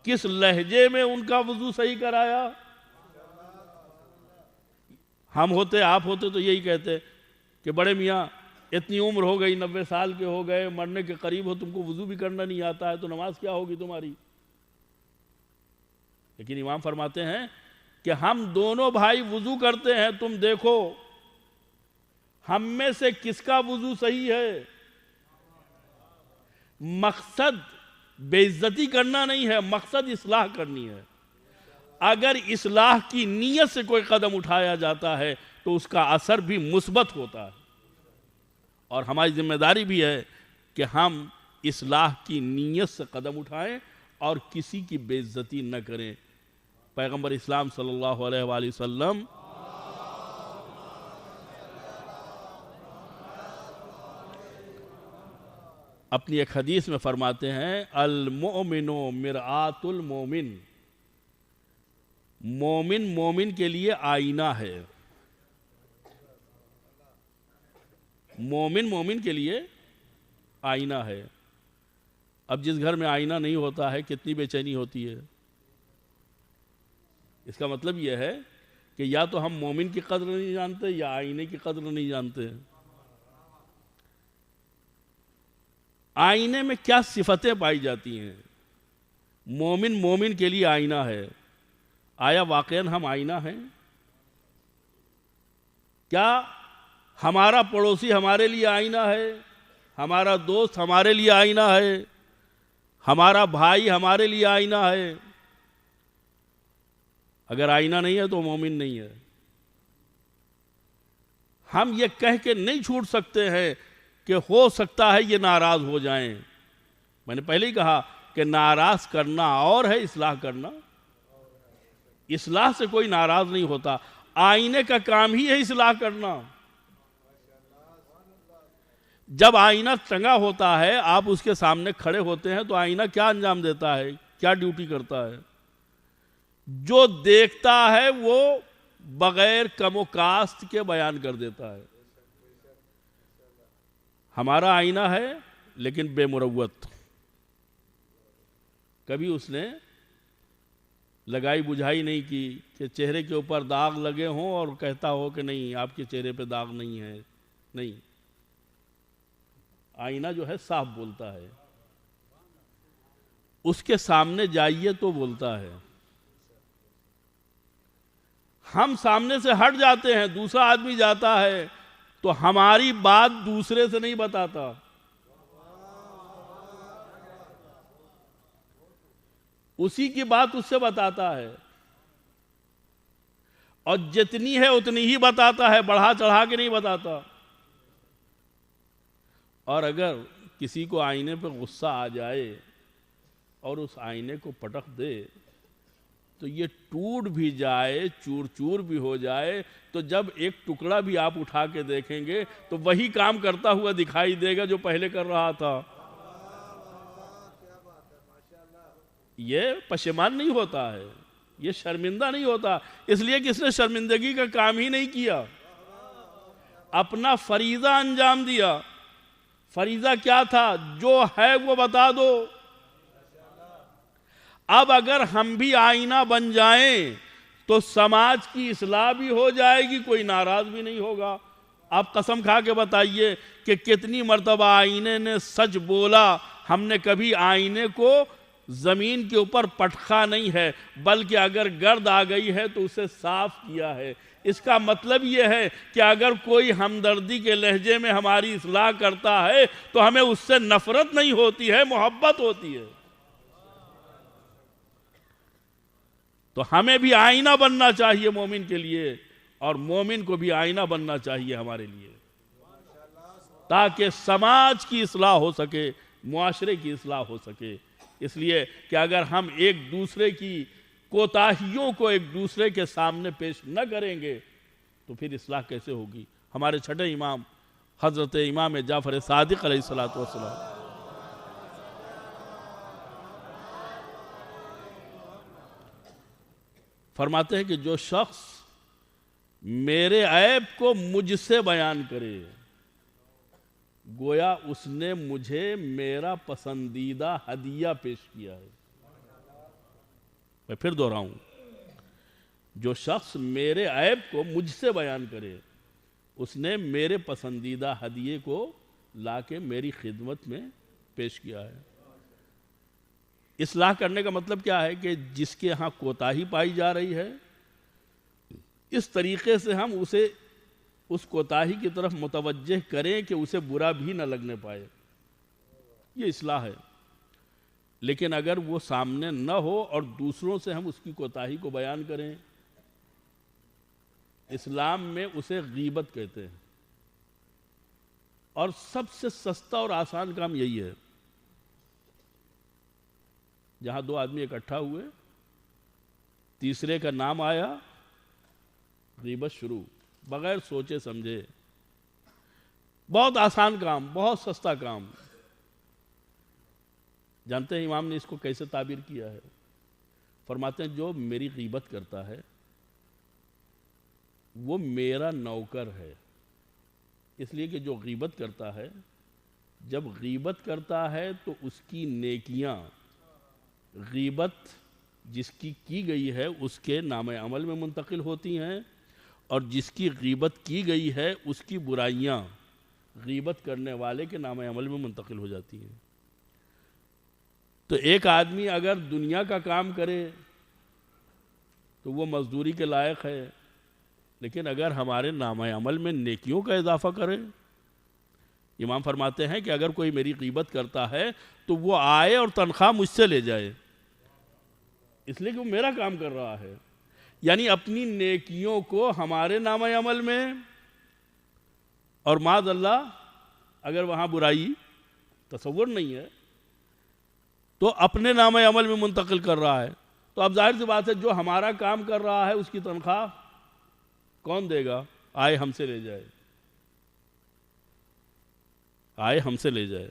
کس لہجے میں ان کا وضو صحیح کرایا؟ ہم ہوتے، آپ ہوتے تو یہی کہتے کہ بڑے میاں اتنی عمر ہو گئی، 90 سال کے ہو گئے، مرنے کے قریب ہو، تم کو وضو بھی کرنا نہیں آتا ہے تو نماز کیا ہوگی تمہاری؟ لیکن امام فرماتے ہیں کہ ہم دونوں بھائی وضو کرتے ہیں، تم دیکھو ہم میں سے کس کا وضو صحیح ہے۔ مقصد بے عزتی کرنا نہیں ہے، مقصد اصلاح کرنی ہے۔ اگر اصلاح کی نیت سے کوئی قدم اٹھایا جاتا ہے تو اس کا اثر بھی مثبت ہوتا ہے، اور ہماری ذمہ داری بھی ہے کہ ہم اصلاح کی نیت سے قدم اٹھائیں اور کسی کی بے عزتی نہ کریں۔ پیغمبر اسلام صلی اللہ علیہ وآلہ وسلم اپنی ایک حدیث میں فرماتے ہیں المؤمن مرآت المومن، مومن مومن کے لیے آئینہ ہے، مومن مومن کے لیے آئینہ ہے۔ اب جس گھر میں آئینہ نہیں ہوتا ہے کتنی بے چینی ہوتی ہے۔ اس کا مطلب یہ ہے کہ یا تو ہم مومن کی قدر نہیں جانتے یا آئینے کی قدر نہیں جانتے۔ آئینے میں کیا صفتیں پائی جاتی ہیں؟ مومن مومن کے لیے آئینہ ہے۔ آیا واقعاً ہم آئینہ ہیں؟ کیا ہمارا پڑوسی ہمارے لیے آئینہ ہے؟ ہمارا دوست ہمارے لیے آئینہ ہے؟ ہمارا بھائی ہمارے لیے آئینہ ہے؟ اگر آئینہ نہیں ہے تو مومن نہیں ہے۔ ہم یہ کہہ کے نہیں چھوٹ سکتے ہیں کہ ہو سکتا ہے یہ ناراض ہو جائیں۔ میں نے پہلے ہی کہا کہ ناراض کرنا اور ہے اصلاح کرنا۔ اصلاح سے کوئی ناراض نہیں ہوتا، آئینے کا کام ہی ہے اصلاح کرنا۔ جب آئینہ ٹنگا ہوتا ہے، آپ اس کے سامنے کھڑے ہوتے ہیں تو آئینہ کیا انجام دیتا ہے، کیا ڈیوٹی کرتا ہے؟ جو دیکھتا ہے وہ بغیر کم و کاست کے بیان کر دیتا ہے۔ ہمارا آئینہ ہے لیکن بے مروت، کبھی اس نے لگائی بجھائی نہیں کی کہ چہرے کے اوپر داغ لگے ہوں اور کہتا ہو کہ نہیں آپ کے چہرے پہ داغ نہیں ہے، نہیں۔ آئینہ جو ہے صاف بولتا ہے، اس کے سامنے جائیے تو بولتا ہے۔ ہم سامنے سے ہٹ جاتے ہیں، دوسرا آدمی جاتا ہے تو ہماری بات دوسرے سے نہیں بتاتا، اسی کی بات اس سے بتاتا ہے، اور جتنی ہے اتنی ہی بتاتا ہے، بڑھا چڑھا کے نہیں بتاتا۔ اور اگر کسی کو آئینے پہ غصہ آ جائے اور اس آئینے کو پٹخ دے تو یہ ٹوٹ بھی جائے، چور چور بھی ہو جائے، تو جب ایک ٹکڑا بھی آپ اٹھا کے دیکھیں گے تو وہی کام کرتا ہوا دکھائی دے گا جو پہلے کر رہا تھا۔ یہ پشیمان نہیں ہوتا ہے، یہ شرمندہ نہیں ہوتا، اس لیے کہ اس نے شرمندگی کا کام ہی نہیں کیا، اپنا فریضہ انجام دیا۔ فریضہ کیا تھا؟ جو ہے وہ بتا دو۔ اب اگر ہم بھی آئینہ بن جائیں تو سماج کی اصلاح بھی ہو جائے گی، کوئی ناراض بھی نہیں ہوگا۔ آپ قسم کھا کے بتائیے کہ کتنی مرتبہ آئینے نے سچ بولا، ہم نے کبھی آئینے کو زمین کے اوپر پٹخا نہیں ہے، بلکہ اگر گرد آ گئی ہے تو اسے صاف کیا ہے۔ اس کا مطلب یہ ہے کہ اگر کوئی ہمدردی کے لہجے میں ہماری اصلاح کرتا ہے تو ہمیں اس سے نفرت نہیں ہوتی ہے، محبت ہوتی ہے۔ تو ہمیں بھی آئینہ بننا چاہیے مومن کے لیے، اور مومن کو بھی آئینہ بننا چاہیے ہمارے لیے، تاکہ سماج کی اصلاح ہو سکے، معاشرے کی اصلاح ہو سکے۔ اس لیے کہ اگر ہم ایک دوسرے کی کوتاہیوں کو ایک دوسرے کے سامنے پیش نہ کریں گے تو پھر اصلاح کیسے ہوگی؟ ہمارے چھٹے امام حضرت امام جعفر صادق علیہ السلام فرماتے ہیں کہ جو شخص میرے عیب کو مجھ سے بیان کرے گویا اس نے مجھے میرا پسندیدہ ہدیہ پیش کیا ہے۔ میں پھر دوہراؤں، جو شخص میرے عیب کو مجھ سے بیان کرے اس نے میرے پسندیدہ ہدیے کو لا کے میری خدمت میں پیش کیا ہے۔ اصلاح کرنے کا مطلب کیا ہے کہ جس کے ہاں کوتاہی پائی جا رہی ہے اس طریقے سے ہم اسے اس کوتاہی کی طرف متوجہ کریں کہ اسے برا بھی نہ لگنے پائے، یہ اصلاح ہے۔ لیکن اگر وہ سامنے نہ ہو اور دوسروں سے ہم اس کی کوتاہی کو بیان کریں، اسلام میں اسے غیبت کہتے ہیں، اور سب سے سستا اور آسان کام یہی ہے۔ جہاں دو آدمی اکٹھا ہوئے، تیسرے کا نام آیا، غیبت شروع، بغیر سوچے سمجھے۔ بہت آسان کام، بہت سستا کام۔ جانتے ہیں امام نے اس کو کیسے تعبیر کیا ہے؟ فرماتے ہیں جو میری غیبت کرتا ہے وہ میرا نوکر ہے۔ اس لیے کہ جو غیبت کرتا ہے، جب غیبت کرتا ہے تو اس کی نیکیاں، غیبت جس کی گئی ہے اس کے نام عمل میں منتقل ہوتی ہیں، اور جس کی غیبت کی گئی ہے اس کی برائیاں غیبت کرنے والے کے نام عمل میں منتقل ہو جاتی ہیں۔ تو ایک آدمی اگر دنیا کا کام کرے تو وہ مزدوری کے لائق ہے، لیکن اگر ہمارے نام عمل میں نیکیوں کا اضافہ کرے، امام فرماتے ہیں کہ اگر کوئی میری غیبت کرتا ہے تو وہ آئے اور تنخواہ مجھ سے لے جائے، اس لیے کہ وہ میرا کام کر رہا ہے۔ یعنی اپنی نیکیوں کو ہمارے نام عمل میں، اور معاذ اللہ اگر وہاں برائی تصور نہیں ہے تو اپنے نام عمل میں منتقل کر رہا ہے۔ تو اب ظاہر سی بات ہے جو ہمارا کام کر رہا ہے اس کی تنخواہ کون دے گا؟ آئے ہم سے لے جائے، آئے ہم سے لے جائے۔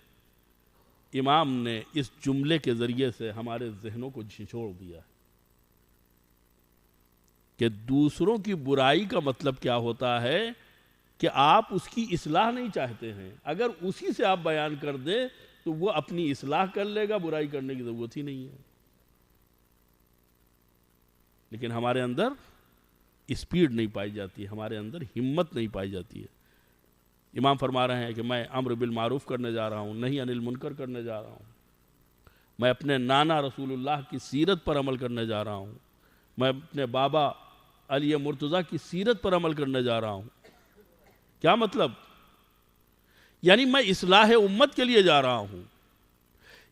امام نے اس جملے کے ذریعے سے ہمارے ذہنوں کو جھنجھوڑ دیا ہے کہ دوسروں کی برائی کا مطلب کیا ہوتا ہے کہ آپ اس کی اصلاح نہیں چاہتے ہیں۔ اگر اسی سے آپ بیان کر دیں تو وہ اپنی اصلاح کر لے گا، برائی کرنے کی ضرورت ہی نہیں ہے۔ لیکن ہمارے اندر اسپیڈ نہیں پائی جاتی، ہمارے اندر ہمت نہیں پائی جاتی ہے۔ امام فرما رہے ہیں کہ میں امر بالمعروف کرنے جا رہا ہوں، نہی عن المنکر کرنے جا رہا ہوں، میں اپنے نانا رسول اللہ کی سیرت پر عمل کرنے جا رہا ہوں، میں اپنے بابا علی مرتضیٰ کی سیرت پر عمل کرنے جا رہا ہوں۔ کیا مطلب؟ یعنی میں اصلاح امت کے لیے جا رہا ہوں۔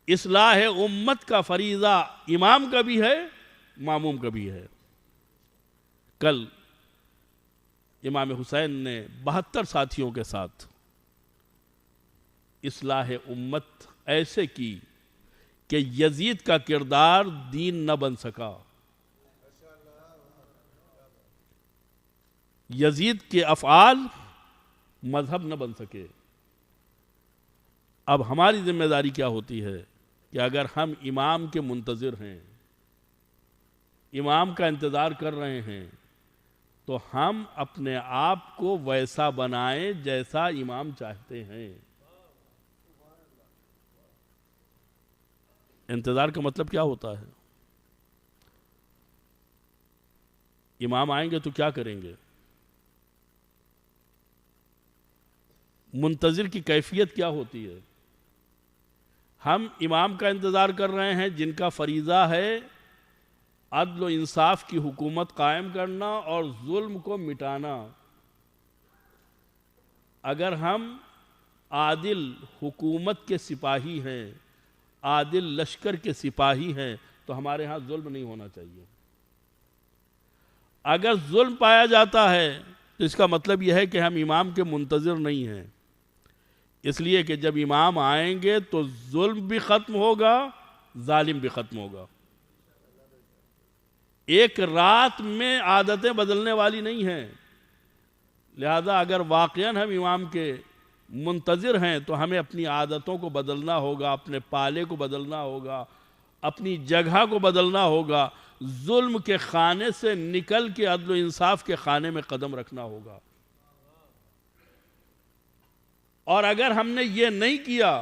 اصلاح امت کا فریضہ امام کا بھی ہے، ماموم کا بھی ہے۔ کل امام حسین نے 72 ساتھیوں کے ساتھ اصلاح امت ایسے کی کہ یزید کا کردار دین نہ بن سکا، یزید کے افعال مذہب نہ بن سکے۔ اب ہماری ذمہ داری کیا ہوتی ہے کہ اگر ہم امام کے منتظر ہیں، امام کا انتظار کر رہے ہیں، تو ہم اپنے آپ کو ویسا بنائیں جیسا امام چاہتے ہیں۔ انتظار کا مطلب کیا ہوتا ہے؟ امام آئیں گے تو کیا کریں گے؟ منتظر کی کیفیت کیا ہوتی ہے؟ ہم امام کا انتظار کر رہے ہیں جن کا فریضہ ہے عدل و انصاف کی حکومت قائم کرنا اور ظلم کو مٹانا۔ اگر ہم عادل حکومت کے سپاہی ہیں، عادل لشکر کے سپاہی ہیں، تو ہمارے ہاں ظلم نہیں ہونا چاہیے۔ اگر ظلم پایا جاتا ہے تو اس کا مطلب یہ ہے کہ ہم امام کے منتظر نہیں ہیں۔ اس لیے کہ جب امام آئیں گے تو ظلم بھی ختم ہوگا، ظالم بھی ختم ہوگا۔ ایک رات میں عادتیں بدلنے والی نہیں ہیں، لہذا اگر واقعاً ہم امام کے منتظر ہیں تو ہمیں اپنی عادتوں کو بدلنا ہوگا، اپنے پالے کو بدلنا ہوگا، اپنی جگہ کو بدلنا ہوگا، ظلم کے خانے سے نکل کے عدل و انصاف کے خانے میں قدم رکھنا ہوگا۔ اور اگر ہم نے یہ نہیں کیا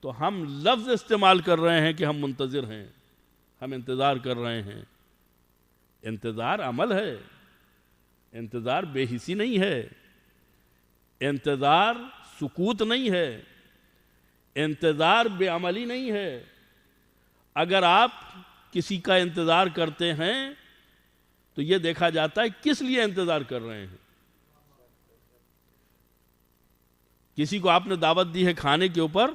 تو ہم لفظ استعمال کر رہے ہیں کہ ہم منتظر ہیں، ہم انتظار کر رہے ہیں، انتظار عمل ہے، انتظار بے حسی نہیں ہے، انتظار سکوت نہیں ہے، انتظار بے عملی نہیں ہے۔ اگر آپ کسی کا انتظار کرتے ہیں تو یہ دیکھا جاتا ہے کس لیے انتظار کر رہے ہیں۔ کسی کو آپ نے دعوت دی ہے کھانے کے اوپر،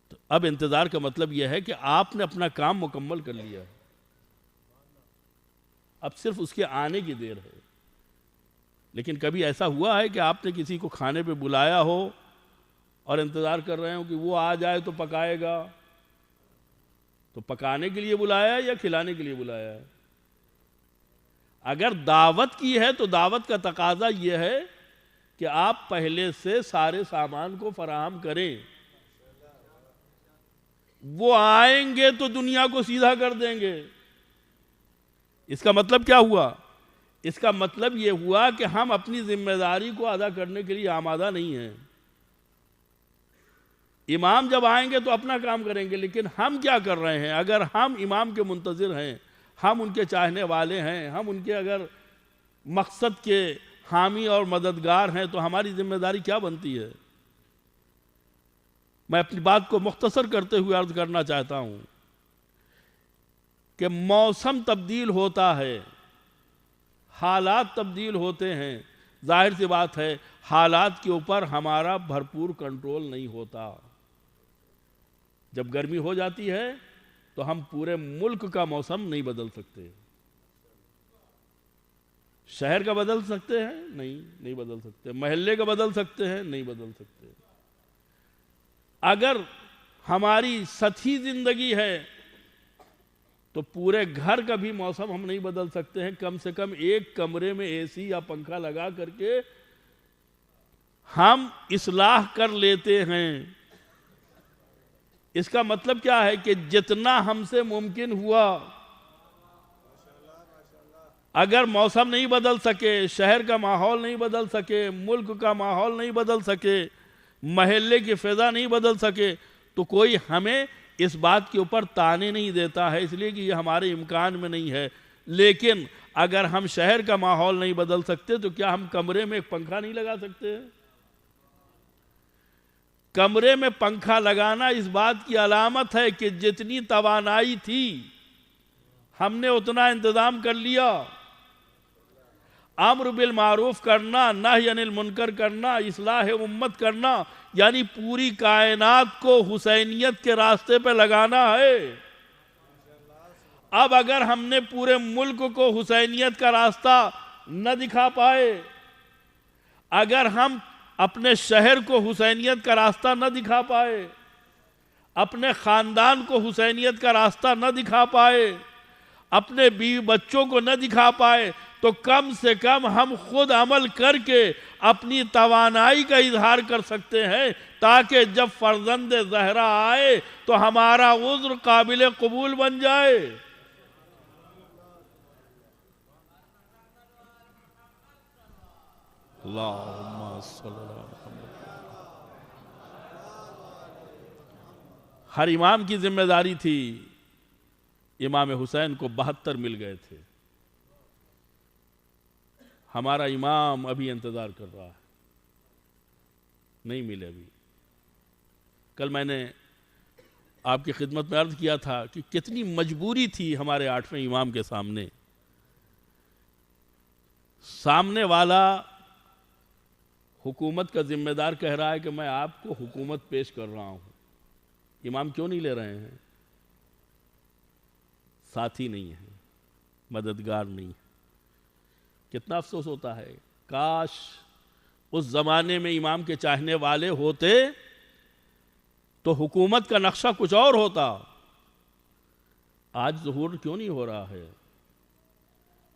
تو اب انتظار کا مطلب یہ ہے کہ آپ نے اپنا کام مکمل کر لیا ہے، اب صرف اس کے آنے کی دیر ہے۔ لیکن کبھی ایسا ہوا ہے کہ آپ نے کسی کو کھانے پہ بلایا ہو اور انتظار کر رہے ہو کہ وہ آ جائے تو پکائے گا؟ تو پکانے کے لیے بلایا ہے یا کھلانے کے لیے بلایا ہے؟ اگر دعوت کی ہے تو دعوت کا تقاضا یہ ہے کہ آپ پہلے سے سارے سامان کو فراہم کریں۔ وہ آئیں گے تو دنیا کو سیدھا کر دیں گے۔ اس کا مطلب کیا ہوا؟ اس کا مطلب یہ ہوا کہ ہم اپنی ذمہ داری کو ادا کرنے کے لیے آمادہ نہیں ہیں۔ امام جب آئیں گے تو اپنا کام کریں گے، لیکن ہم کیا کر رہے ہیں؟ اگر ہم امام کے منتظر ہیں، ہم ان کے چاہنے والے ہیں، ہم ان کے اگر مقصد کے حامی اور مددگار ہیں تو ہماری ذمہ داری کیا بنتی ہے؟ میں اپنی بات کو مختصر کرتے ہوئے عرض کرنا چاہتا ہوں کہ موسم تبدیل ہوتا ہے، حالات تبدیل ہوتے ہیں، ظاہر سی بات ہے حالات کے اوپر ہمارا بھرپور کنٹرول نہیں ہوتا۔ جب گرمی ہو جاتی ہے تو ہم پورے ملک کا موسم نہیں بدل سکتے۔ شہر کا بدل سکتے ہیں؟ نہیں بدل سکتے۔ محلے کا بدل سکتے ہیں؟ نہیں بدل سکتے۔ اگر ہماری سطحی زندگی ہے تو پورے گھر کا بھی موسم ہم نہیں بدل سکتے ہیں۔ کم سے کم ایک کمرے میں اے سی یا پنکھا لگا کر کے ہم اصلاح کر لیتے ہیں۔ اس کا مطلب کیا ہے کہ جتنا ہم سے ممکن ہوا، اگر موسم نہیں بدل سکے، شہر کا ماحول نہیں بدل سکے، ملک کا ماحول نہیں بدل سکے، محلے کی فضا نہیں بدل سکے، تو کوئی ہمیں اس بات کے اوپر تانے نہیں دیتا ہے، اس لیے کہ یہ ہمارے امکان میں نہیں ہے۔ لیکن اگر ہم شہر کا ماحول نہیں بدل سکتے تو کیا ہم کمرے میں ایک پنکھا نہیں لگا سکتے؟ کمرے میں پنکھا لگانا اس بات کی علامت ہے کہ جتنی توانائی تھی ہم نے اتنا انتظام کر لیا۔ امر بالمعروف کرنا، نہی عن المنکر کرنا، اصلاح امت کرنا، یعنی پوری کائنات کو حسینیت کے راستے پہ لگانا ہے۔ اب اگر ہم نے پورے ملک کو حسینیت کا راستہ نہ دکھا پائے، اگر ہم اپنے شہر کو حسینیت کا راستہ نہ دکھا پائے، اپنے خاندان کو حسینیت کا راستہ نہ دکھا پائے، اپنے بیوی بچوں کو نہ دکھا پائے، تو کم سے کم ہم خود عمل کر کے اپنی توانائی کا اظہار کر سکتے ہیں، تاکہ جب فرزند زہرا آئے تو ہمارا عذر قابل قبول بن جائے۔ اللہم صلی اللہ علیہ وسلم۔ ہر امام کی ذمہ داری تھی۔ امام حسین کو 72 مل گئے تھے۔ ہمارا امام ابھی انتظار کر رہا ہے، نہیں ملے ابھی۔ کل میں نے آپ کی خدمت میں عرض کیا تھا کہ کتنی مجبوری تھی ہمارے 8ویں امام کے سامنے۔ سامنے والا حکومت کا ذمہ دار کہہ رہا ہے کہ میں آپ کو حکومت پیش کر رہا ہوں، امام کیوں نہیں لے رہے ہیں؟ ساتھی نہیں ہے، مددگار نہیں ہے۔ کتنا افسوس ہوتا ہے، کاش اس زمانے میں امام کے چاہنے والے ہوتے تو حکومت کا نقشہ کچھ اور ہوتا۔ آج ظہور کیوں نہیں ہو رہا ہے؟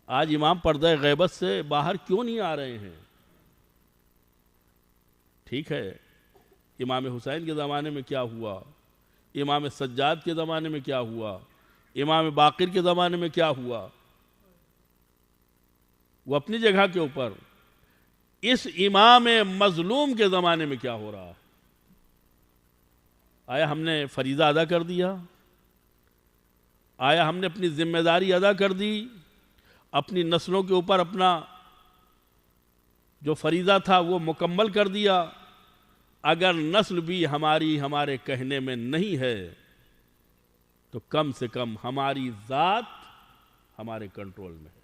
آج امام پردہ غیبت سے باہر کیوں نہیں آ رہے ہیں؟ ٹھیک ہے، امام حسین کے زمانے میں کیا ہوا، امام سجاد کے زمانے میں کیا ہوا، امام باقر کے زمانے میں کیا ہوا، وہ اپنی جگہ کے اوپر۔ اس امام مظلوم کے زمانے میں کیا ہو رہا ہے؟ آیا ہم نے فریضہ ادا کر دیا؟ آیا ہم نے اپنی ذمہ داری ادا کر دی؟ اپنی نسلوں کے اوپر اپنا جو فریضہ تھا وہ مکمل کر دیا؟ اگر نسل بھی ہمارے کہنے میں نہیں ہے تو کم سے کم ہماری ذات ہمارے کنٹرول میں ہے۔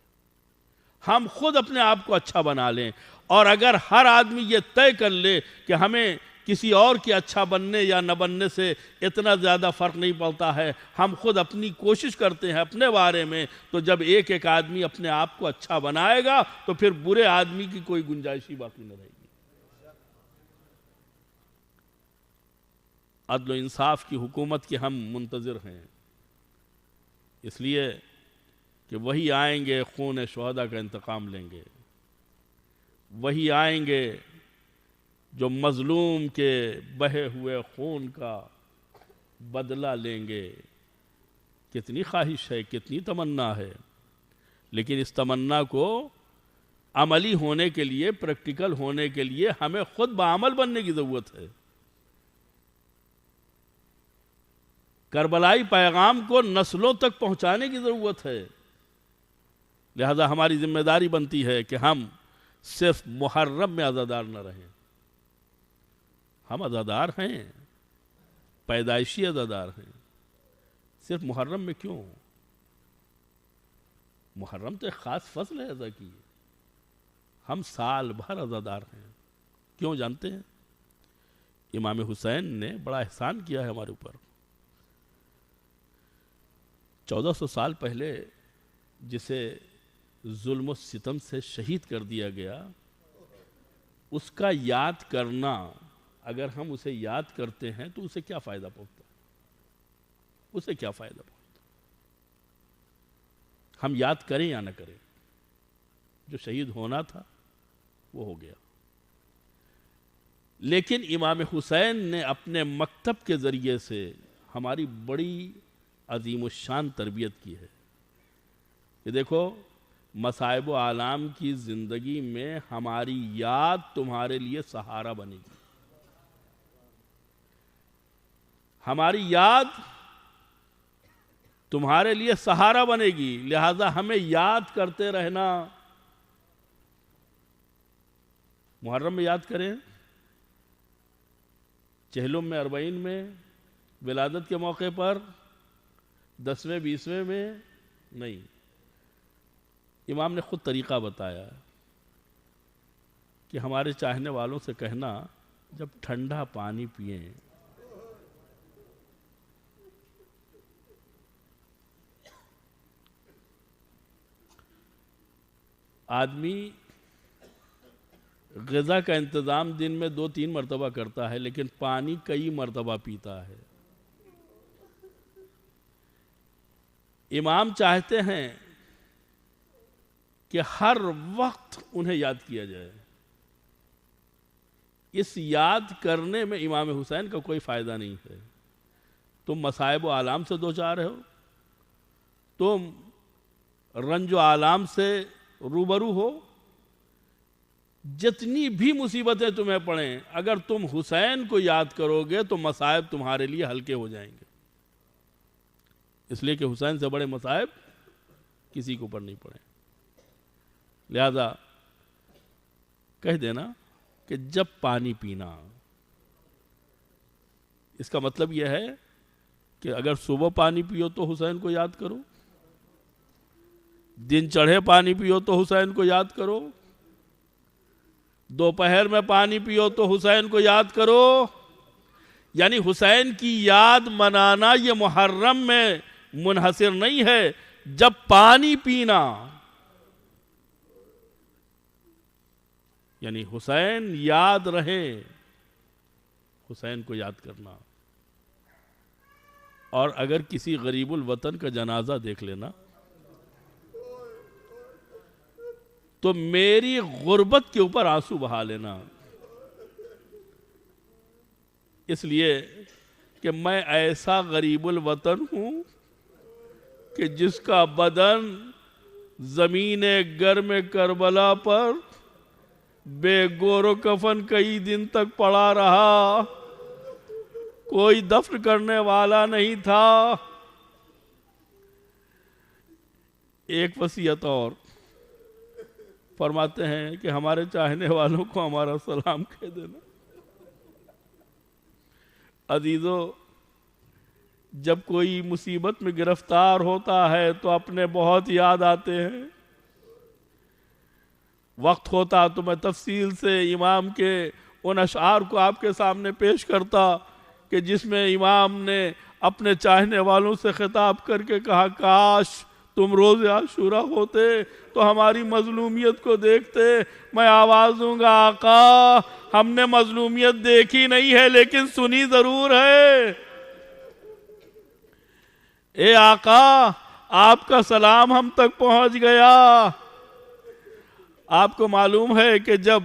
ہم خود اپنے آپ کو اچھا بنا لیں، اور اگر ہر آدمی یہ طے کر لے کہ ہمیں کسی اور کے اچھا بننے یا نہ بننے سے اتنا زیادہ فرق نہیں پڑتا ہے، ہم خود اپنی کوشش کرتے ہیں اپنے بارے میں، تو جب ایک ایک آدمی اپنے آپ کو اچھا بنائے گا تو پھر برے آدمی کی کوئی گنجائش ہی باقی نہ رہے گی۔ عدل و انصاف کی حکومت کے ہم منتظر ہیں، اس لیے کہ وہی آئیں گے خون شہداء کا انتقام لیں گے، وہی آئیں گے جو مظلوم کے بہے ہوئے خون کا بدلہ لیں گے۔ کتنی خواہش ہے، کتنی تمنا ہے، لیکن اس تمنا کو عملی ہونے کے لیے، پریکٹیکل ہونے کے لیے ہمیں خود بعمل بننے کی ضرورت ہے۔ کربلائی پیغام کو نسلوں تک پہنچانے کی ضرورت ہے، لہذا ہماری ذمہ داری بنتی ہے کہ ہم صرف محرم میں عزادار نہ رہیں۔ ہم عزادار ہیں، پیدائشی عزادار ہیں، صرف محرم میں کیوں؟ محرم تو ایک خاص فضل ہے عزا کی، ہم سال بھر عزادار ہیں۔ کیوں جانتے ہیں؟ امام حسین نے بڑا احسان کیا ہے ہمارے اوپر۔ 1400 سال پہلے جسے ظلم و ستم سے شہید کر دیا گیا، اس کا یاد کرنا، اگر ہم اسے یاد کرتے ہیں تو اسے کیا فائدہ پہنچتا ہے؟ اسے کیا فائدہ پہنچتا؟ ہم یاد کریں یا نہ کریں، جو شہید ہونا تھا وہ ہو گیا۔ لیکن امام حسین نے اپنے مکتب کے ذریعے سے ہماری بڑی عظیم الشان تربیت کی ہے کہ دیکھو، مصائب و آلام کی زندگی میں ہماری یاد تمہارے لیے سہارا بنے گی، ہماری یاد تمہارے لیے سہارا بنے گی، لہذا ہمیں یاد کرتے رہنا۔ محرم میں یاد کریں، چہلم میں، 40 میں، ولادت کے موقع پر، 10ویں 20ویں میں نہیں۔ امام نے خود طریقہ بتایا کہ ہمارے چاہنے والوں سے کہنا جب ٹھنڈا پانی پئیں آدمی غذا کا انتظام دن میں 2-3 مرتبہ کرتا ہے، لیکن پانی کئی مرتبہ پیتا ہے۔ امام چاہتے ہیں کہ ہر وقت انہیں یاد کیا جائے۔ اس یاد کرنے میں امام حسین کا کوئی فائدہ نہیں ہے۔ تم مصائب و آلام سے دوچار ہو، تم رنج و آلام سے روبرو ہو، جتنی بھی مصیبتیں تمہیں پڑیں، اگر تم حسین کو یاد کرو گے تو مصائب تمہارے لیے ہلکے ہو جائیں گے، اس لیے کہ حسین سے بڑے مصائب کسی کے اوپر نہیں پڑے۔ لہذا کہہ دینا کہ جب پانی پینا، اس کا مطلب یہ ہے کہ اگر صبح پانی پیو تو حسین کو یاد کرو، دن چڑھے پانی پیو تو حسین کو یاد کرو، دوپہر میں پانی پیو تو حسین کو یاد کرو۔ یعنی حسین کی یاد منانا یہ محرم میں منحصر نہیں ہے، جب پانی پینا، یعنی حسین یاد رہے، حسین کو یاد کرنا۔ اور اگر کسی غریب الوطن کا جنازہ دیکھ لینا تو میری غربت کے اوپر آنسو بہا لینا، اس لیے کہ میں ایسا غریب الوطن ہوں کہ جس کا بدن زمین گرم کربلا پر بے گور و کفن کئی دن تک پڑا رہا، کوئی دفن کرنے والا نہیں تھا۔ ایک وصیت اور فرماتے ہیں کہ ہمارے چاہنے والوں کو ہمارا سلام کہہ دینا۔ عزیزو، جب کوئی مصیبت میں گرفتار ہوتا ہے تو اپنے بہت یاد آتے ہیں۔ وقت ہوتا تو میں تفصیل سے امام کے ان اشعار کو آپ کے سامنے پیش کرتا کہ جس میں امام نے اپنے چاہنے والوں سے خطاب کر کے کہا، کاش تم روز عاشورہ ہوتے تو ہماری مظلومیت کو دیکھتے۔ میں آواز دوں گا، آقا ہم نے مظلومیت دیکھی نہیں ہے لیکن سنی ضرور ہے۔ اے آقا آپ کا سلام ہم تک پہنچ گیا۔ آپ کو معلوم ہے کہ جب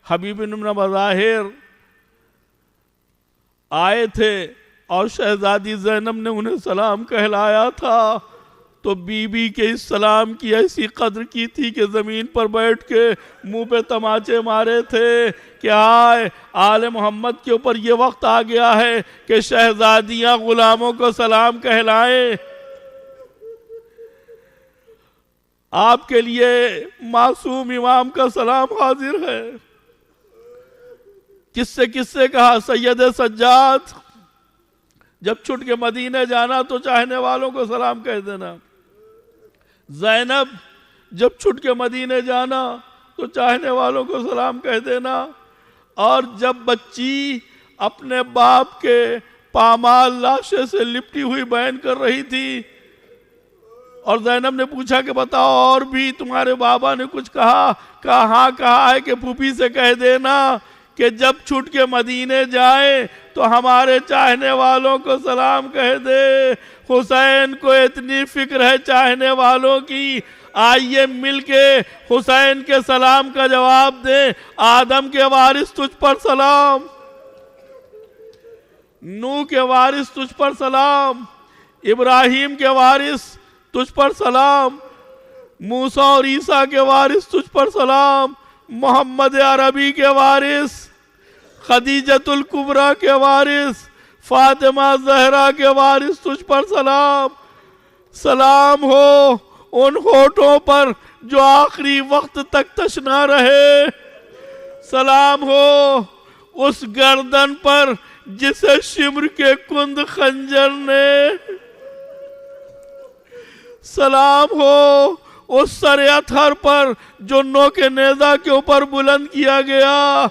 حبیب بن مظاہر آئے تھے اور شہزادی زینب نے انہیں سلام کہلایا تھا تو بی بی کے اس سلام کی ایسی قدر کی تھی کہ زمین پر بیٹھ کے منہ پہ تماچے مارے تھے کہ آئے آل محمد کے اوپر یہ وقت آ گیا ہے کہ شہزادیاں غلاموں کو سلام کہلائیں۔ آپ کے لیے معصوم امام کا سلام حاضر ہے۔ کس سے کہا، سید سجاد جب چھٹ کے مدینے جانا تو چاہنے والوں کو سلام کہہ دینا۔ زینب جب چھٹ کے مدینے جانا تو چاہنے والوں کو سلام کہہ دینا۔ اور جب بچی اپنے باپ کے پامال لاشے سے لپٹی ہوئی بیان کر رہی تھی اور زینب نے پوچھا کہ بتاؤ اور بھی تمہارے بابا نے کچھ کہا؟ ہاں کہا ہے کہ پھوپھی سے کہہ دینا کہ جب چھٹ کے مدینے جائیں تو ہمارے چاہنے والوں کو سلام کہہ دے۔ حسین کو اتنی فکر ہے چاہنے والوں کی، آئیے مل کے حسین کے سلام کا جواب دیں۔ آدم کے وارث تجھ پر سلام، نوح کے وارث تجھ پر سلام، ابراہیم کے وارث تجھ پر سلام، موسیٰ اور عیسیٰ کے وارث تجھ پر سلام، محمد عربی کے وارث، خدیجۃ الکبریٰ کے وارث، فاطمہ زہرا کے وارث تجھ پر سلام۔ سلام ہو ان ہونٹوں پر جو آخری وقت تک تشنا رہے، سلام ہو اس گردن پر جسے شمر کے کند خنجر نے، سلام ہو اس سر اطہر پر جو نوک نیزہ کے اوپر بلند کیا گیا،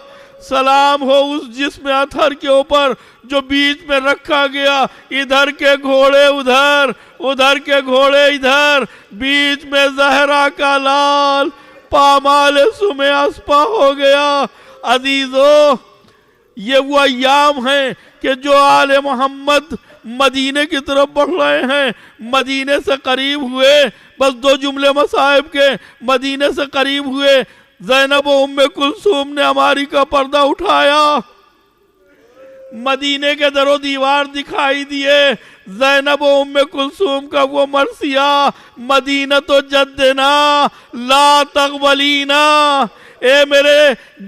سلام ہو اس جسم اطہر کے اوپر جو بیچ میں رکھا گیا، ادھر کے گھوڑے ادھر، ادھر کے گھوڑے ادھر، بیچ میں زہرا کا لال پامال سم اسپا ہو گیا۔ عزیزو، یہ وہ ایام ہیں کہ جو آل محمد مدینے کی طرف بڑھ رہے ہیں، مدینے سے قریب ہوئے، بس 2 جملے مصائب کے، مدینے سے قریب ہوئے، زینب و ام کلثوم نے ہماری کا پردہ اٹھایا، مدینے کے در و دیوار دکھائی دیے، زینب و ام کلثوم کا وہ مرثیہ، مدینہ تو جدنا لا تقبلینا، اے میرے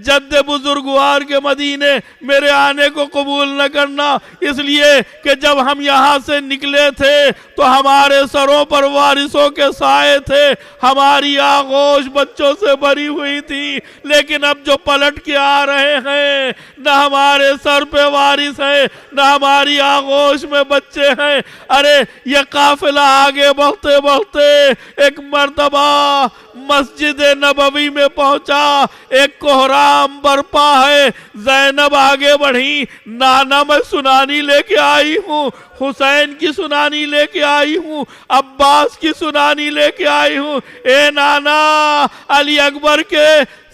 جد بزرگوار کے مدینے میرے آنے کو قبول نہ کرنا، اس لیے کہ جب ہم یہاں سے نکلے تھے تو ہمارے سروں پر وارثوں کے سائے تھے، ہماری آغوش بچوں سے بھری ہوئی تھی، لیکن اب جو پلٹ کے آ رہے ہیں نہ ہمارے سر پہ وارث ہیں نہ ہماری آغوش میں بچے ہیں۔ ارے یہ قافلہ آگے بڑھتے بڑھتے ایک مرتبہ مسجد نبوی میں پہنچا، ایک کوہرام برپا ہے، زینب آگے بڑھی، نانا میں سنانی لے کے آئی ہوں، حسین کی سنانی لے کے آئی ہوں، عباس کی سنانی لے کے آئی ہوں، اے نانا علی اکبر کے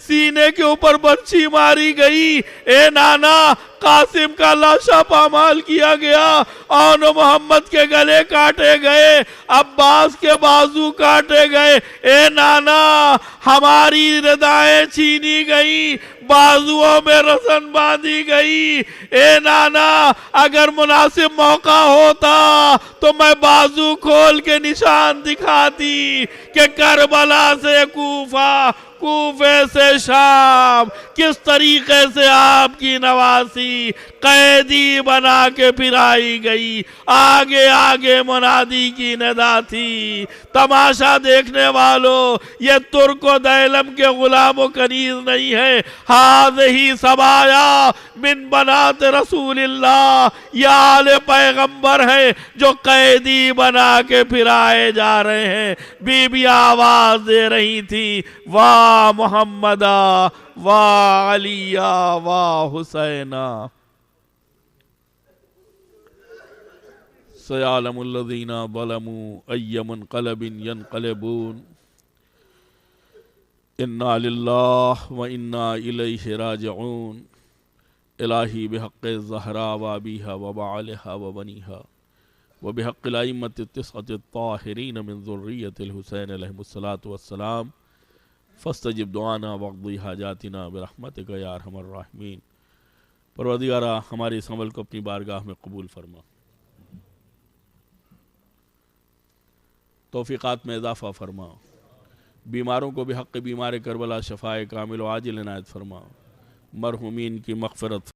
سینے کے اوپر برچھی ماری گئی، اے نانا قاسم کا لاشا پامال کیا گیا، اور محمد کے گلے کاٹے گئے، عباس کے بازو کاٹے گئے، اے نانا ہماری ردائیں چھینی گئی، بازوؤں میں رسن باندھی گئی، اے نانا اگر مناسب موقع ہوتا تو میں بازو کھول کے نشان دکھاتی کہ کربلا سے کوفہ، کوفے سے شام کس طریقے سے آپ کی نواسی تھی، قیدی بنا کے پھرائی گئی، آگے آگے منادی کی ندا تھی۔ تماشا دیکھنے والوں، یہ ترک و دیلم کے غلام و کنیز نہیں ہے، ہذہی سبایا من بنات رسول اللہ، یہ آل پیغمبر ہے جو قیدی بنا کے پھرائے جا رہے ہیں۔ بی بی آواز دے رہی تھی، واہ محمدہ، واہ علیہ، واہ حسینہ۔ سیعلم الذین ظلموا ای منقلب ینقلبون۔ انا للہ و انا الیہ راجعون۔ الہی بحق الزہراء و ابیہا و بعلہا و بنیہا و بحق الائمۃ التسعۃ الطاہرین من ذریۃ الحسین علیہ الصلاۃ والسلام فاستجب دعانا واقضی حاجاتنا برحمتک یا ارحم الراحمین۔ پروردگارہ ہمارے اس عمل کو اپنی بارگاہ میں قبول فرما، توفیقات میں اضافہ فرما، بیماروں کو بحق بیمار کربلا شفائے کامل و عاجل عنایت فرما، مرحومین کی مغفرت